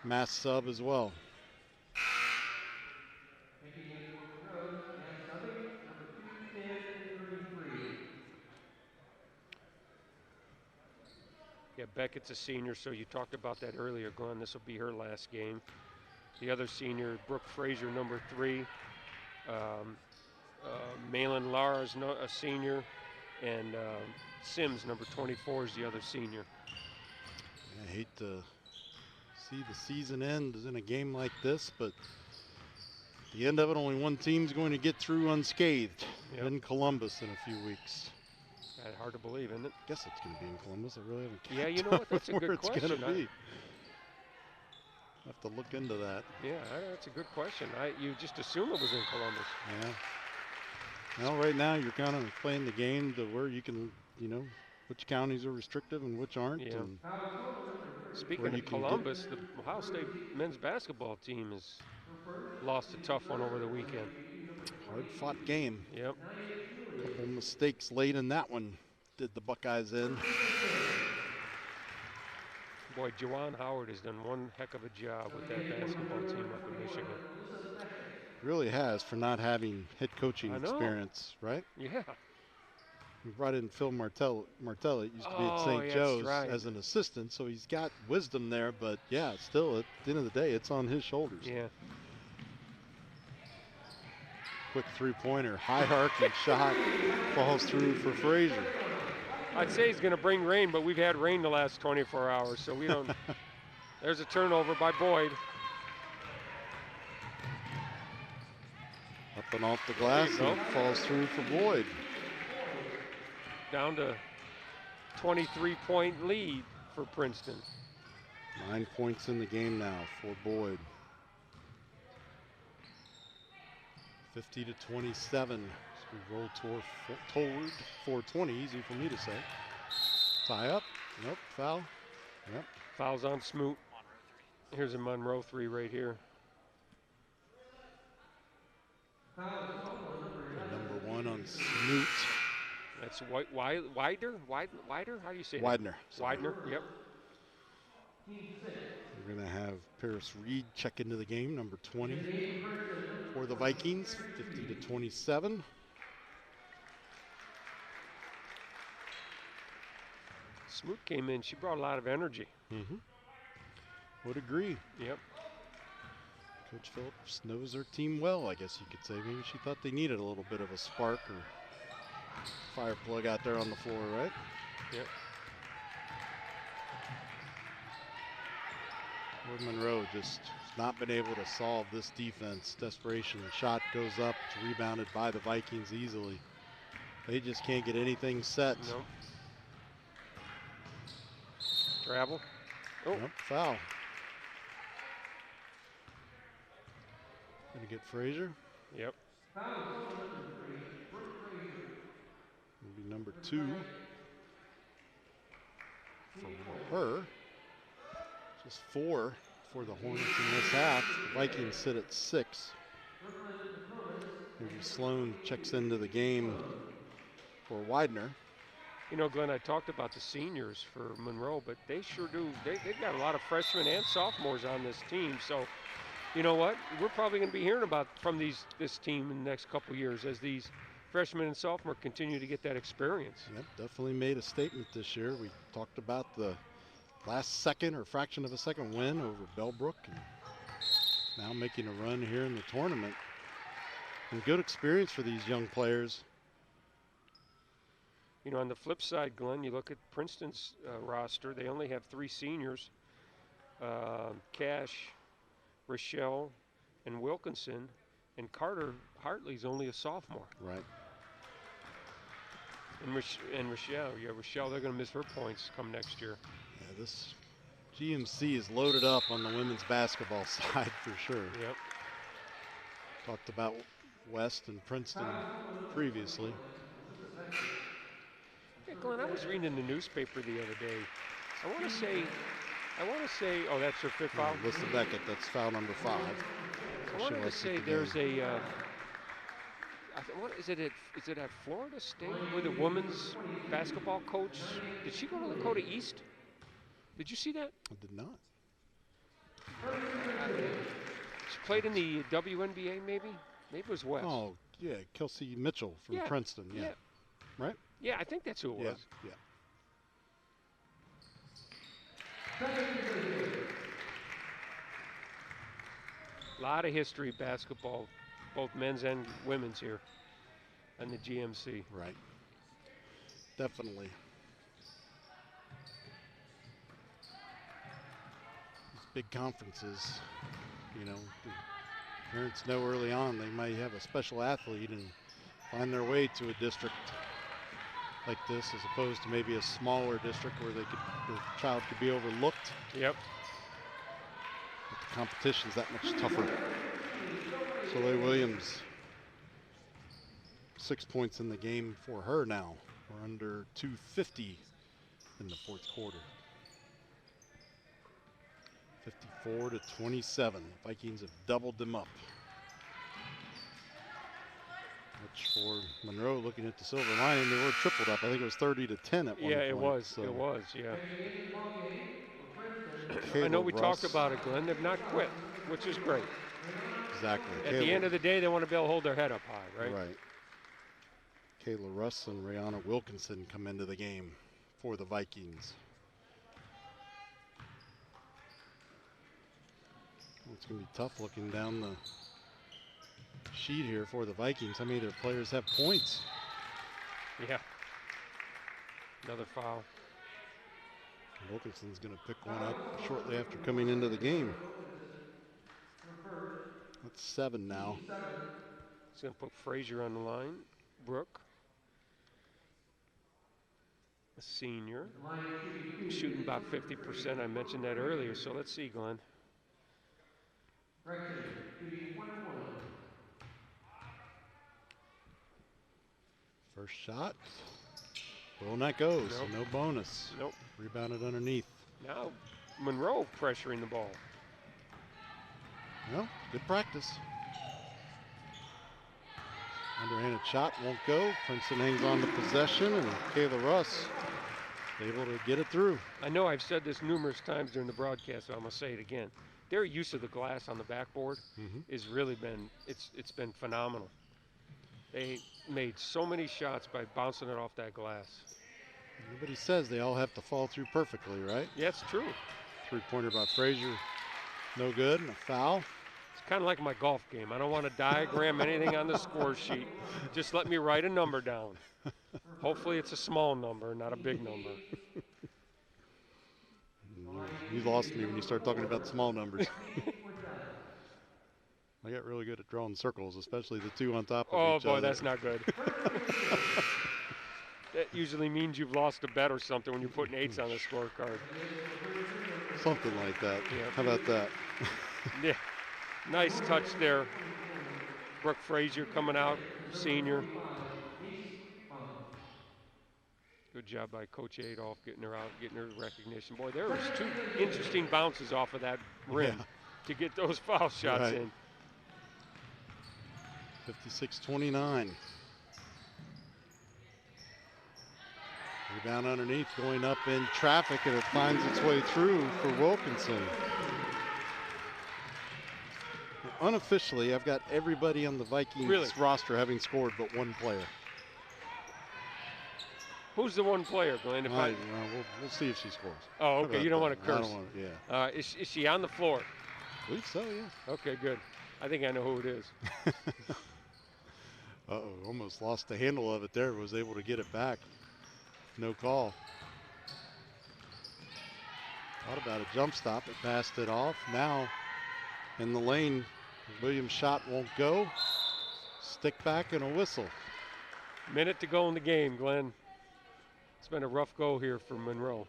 mass sub as well. Yeah, Beckett's a senior, so you talked about that earlier, Glenn. This will be her last game. The other senior, Brooke Frazier, number 3. Malin Lara's a senior, and Sims, number 24, is the other senior. I hate to see the season end in a game like this, but at the end of it, only one team's going to get through unscathed in Columbus in a few weeks. Hard to believe, isn't it? Guess it's going to be in Columbus. I really haven't. Yeah, you know what? That's a good question. Where it's going to be. I have to look into that. Yeah, that's a good question. You just assume it was in Columbus. Yeah. Well, right now you're kind of playing the game to where you can, which counties are restrictive and which aren't. Yeah. And speaking of Columbus, the Ohio State men's basketball team has lost a tough one over the weekend. Hard-fought game. Yep. A couple mistakes late in that one did the Buckeyes in. Boy, Juwan Howard has done one heck of a job with that basketball team up in Michigan. Really has, for not having head coaching experience, right? Yeah. We brought in Phil Martelli. Martelli used to be at St. Joe's as an assistant, so he's got wisdom there. But yeah, still at the end of the day, it's on his shoulders. Yeah. Quick three-pointer, high arcing shot, falls through for Frazier. I'd say he's going to bring rain, but we've had rain the last 24 hours, so we don't. There's a turnover by Boyd. Up and off the glass, and it falls through for Boyd. Down to 23-point lead for Princeton. 9 points in the game now for Boyd. 50-27. So we roll toward 420. Easy for me to say. Tie up. Nope. Foul. Yep. Fouls on Smoot. Here's a Monroe 3 right here. Number 1 on Smoot. That's Wider? How do you say that? Widener. Widener, yep. We're going to have Paris Reed check into the game, number 20 for the Vikings, 50-27. Smoot came in. She brought a lot of energy. Would agree. Yep. Coach Phillips knows her team well, I guess you could say. Maybe she thought they needed a little bit of a spark or fire plug out there on the floor, right? Yep. Monroe just has not been able to solve this defense. Desperation shot goes up, it's rebounded by the Vikings easily. They just can't get anything set. Nope. Travel. Oh. Nope, foul. Gonna get Frazier. Yep. Will be number 2 for her. Just 4 for the Hornets in this half. The Vikings sit at 6. Maybe Sloan checks into the game for Widener. You know, Glenn, I talked about the seniors for Monroe, but they sure do. They've got a lot of freshmen and sophomores on this team. So, you know what? We're probably going to be hearing about from this team in the next couple years as these freshmen and sophomores continue to get that experience. Yep, definitely made a statement this year. We talked about the last second or fraction of a second win over Bellbrook, and now making a run here in the tournament. And good experience for these young players. You know, on the flip side, Glenn, you look at Princeton's roster. They only have 3 seniors, Cash, Rochelle, and Wilkinson, and Carter Hartley's only a sophomore. Right. And Rochelle, Rochelle, they're going to miss her points come next year. Yeah, this GMC is loaded up on the women's basketball side for sure. Yep. Talked about West and Princeton previously. Yeah, Glenn, I was reading in the newspaper the other day. I want to say, oh, that's her 5th foul? Alyssa Beckett, that's foul number 5. I wanted to say there's a, what is it at Florida State where the women's basketball coach, did she go to Lakota East? Did you see that? I did not. She played in the WNBA maybe? Maybe it was West. Oh, yeah, Kelsey Mitchell from Princeton, yeah. Right? Yeah, I think that's who it was. Yeah. A lot of history basketball, both men's and women's here on the GMC. Right. Definitely. These big conferences, you know, the parents know early on they might have a special athlete and find their way to a district like this as opposed to maybe a smaller district where the child could be overlooked. Yep. But the competition's that much tougher. Natalie Williams, 6 points in the game for her now. We're under 2:50 in the 4th quarter. 54-27. Vikings have doubled them up. Which for Monroe, looking at the silver lining, they were tripled up. I think it was 30-10 at one point. Yeah, it was. So. It was, yeah. I know we talked about it, Glenn. They've not quit, which is great. Exactly. At the end of the day, they want to be able to hold their head up high, right? Right. Kayla Russ and Rihanna Wilkinson come into the game for the Vikings. Well, it's going to be tough looking down the sheet here for the Vikings. How many of their players have points? Yeah. Another foul. Wilkinson's going to pick one up shortly after coming into the game. That's 7 now. He's going to put Frazier on the line. Brooke, a senior, shooting about 50%. I mentioned that earlier, so let's see, Glenn. First shot. Well, that goes. Nope. No bonus. Nope. Rebounded underneath. Now Monroe pressuring the ball. Well, good practice. Underhanded shot won't go. Princeton hangs on the possession, and Kayla Russ able to get it through. I know I've said this numerous times during the broadcast, so I'm going to say it again. Their use of the glass on the backboard has really been, it's been phenomenal. They made so many shots by bouncing it off that glass. Everybody says they all have to fall through perfectly, right? Yeah, it's true. Three-pointer by Frazier, no good, and a foul. It's kind of like my golf game. I don't want to diagram anything on the score sheet. Just let me write a number down. Hopefully it's a small number, not a big number. You lost me when you started talking about small numbers. I got really good at drawing circles, especially the two on top of each other. Oh, boy, that's not good. That usually means you've lost a bet or something when you're putting 8s on the scorecard. Something like that. Yeah. How about that? Yeah. Nice touch there. Brooke Frazier coming out, senior. Good job by Coach Adolph getting her out, getting her recognition. Boy, there was 2 interesting bounces off of that rim to get those foul shots in. 56-29. Rebound underneath, going up in traffic, and it finds its way through for Wilkinson. Unofficially, I've got everybody on the Vikings roster having scored but one player. Who's the one player, Glenn? We'll see if she scores. Oh, okay. You don't want to curse. I don't want to, yeah. Is she on the floor? I believe so, yeah. Okay, good. I think I know who it is. Uh-oh, almost lost the handle of it there. Was able to get it back. No call. Thought about a jump stop. It passed it off. Now in the lane, Williams' shot won't go. Stick back and a whistle. Minute to go in the game, Glenn. It's been a rough go here for Monroe.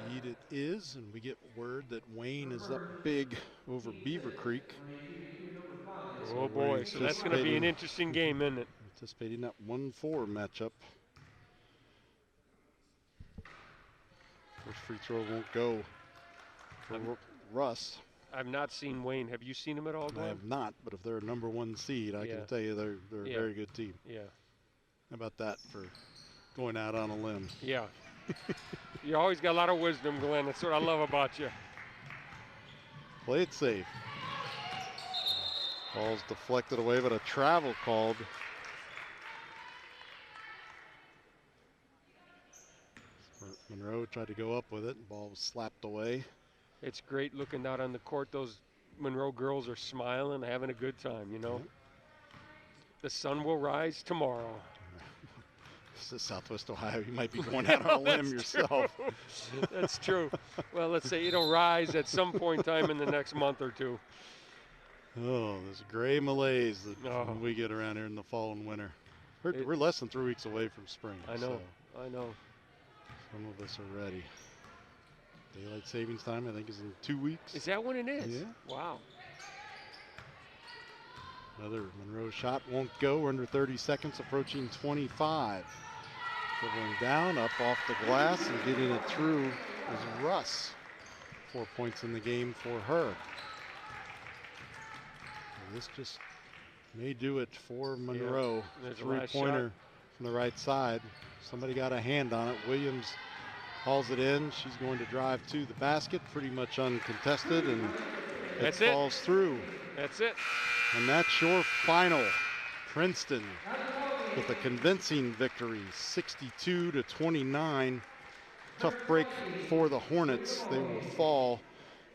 Indeed it is, and we get word that Wayne is up big over Beaver Creek. Oh boy, so that's going to be an interesting game, isn't it? Anticipating that 1-4 matchup. First free throw won't go for Russ. I've not seen Wayne. Have you seen him at all, Glenn? I have not, but if they're a #1 seed, I can tell you they're a very good team. Yeah. How about that for going out on a limb? Yeah. You always got a lot of wisdom, Glenn. That's what I love about you. Play it safe. Ball's deflected away, but a travel called. Monroe tried to go up with it. Ball was slapped away. It's great looking out on the court. Those Monroe girls are smiling, having a good time, you know. The sun will rise tomorrow. This is Southwest Ohio. You might be going out on a limb yourself. That's true. Well, let's say it'll rise at some point in time in the next month or two. Oh, this gray malaise that we get around here in the fall and winter. We're less than 3 weeks away from spring. I know. I know. Some of us are ready. Daylight savings time, I think, is in 2 weeks. Is that when it is? Yeah. Wow. Another Monroe shot won't go. We're under 30 seconds, approaching 25. Dribbling down, up off the glass, and getting it through is Russ. 4 points in the game for her. And this just may do it for Monroe. Yeah. Three-pointer from the right side. Somebody got a hand on it. Williams hauls it in. She's going to drive to the basket, pretty much uncontested, and it falls through. That's it. And that's your final. Princeton with a convincing victory, 62-29. Tough break for the Hornets. They will fall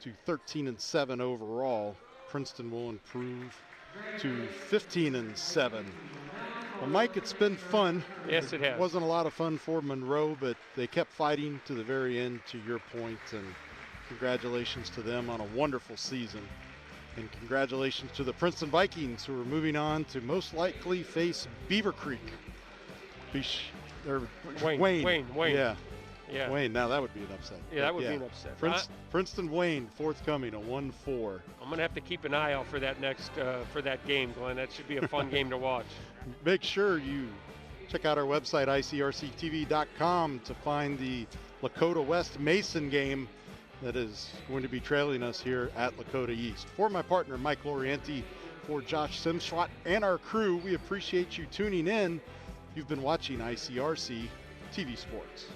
to 13-7 overall. Princeton will improve to 15-7. Well, Mike, it's been fun. Yes, it has. It wasn't a lot of fun for Monroe, but they kept fighting to the very end, to your point, and congratulations to them on a wonderful season. And congratulations to the Princeton Vikings, who are moving on to most likely face Beaver Creek. Wayne. Yeah. Wayne, now that would be an upset. Yeah, that would be an upset. Princeton Wayne forthcoming, a 1-4. I'm going to have to keep an eye out for that next for that game, Glenn. That should be a fun game to watch. Make sure you check out our website, ICRC-TV.com, to find the Lakota West Mason game that is going to be trailing us here at Lakota East. For my partner, Mike Lorienti, for Josh Simschwat and our crew, we appreciate you tuning in. You've been watching ICRC TV Sports.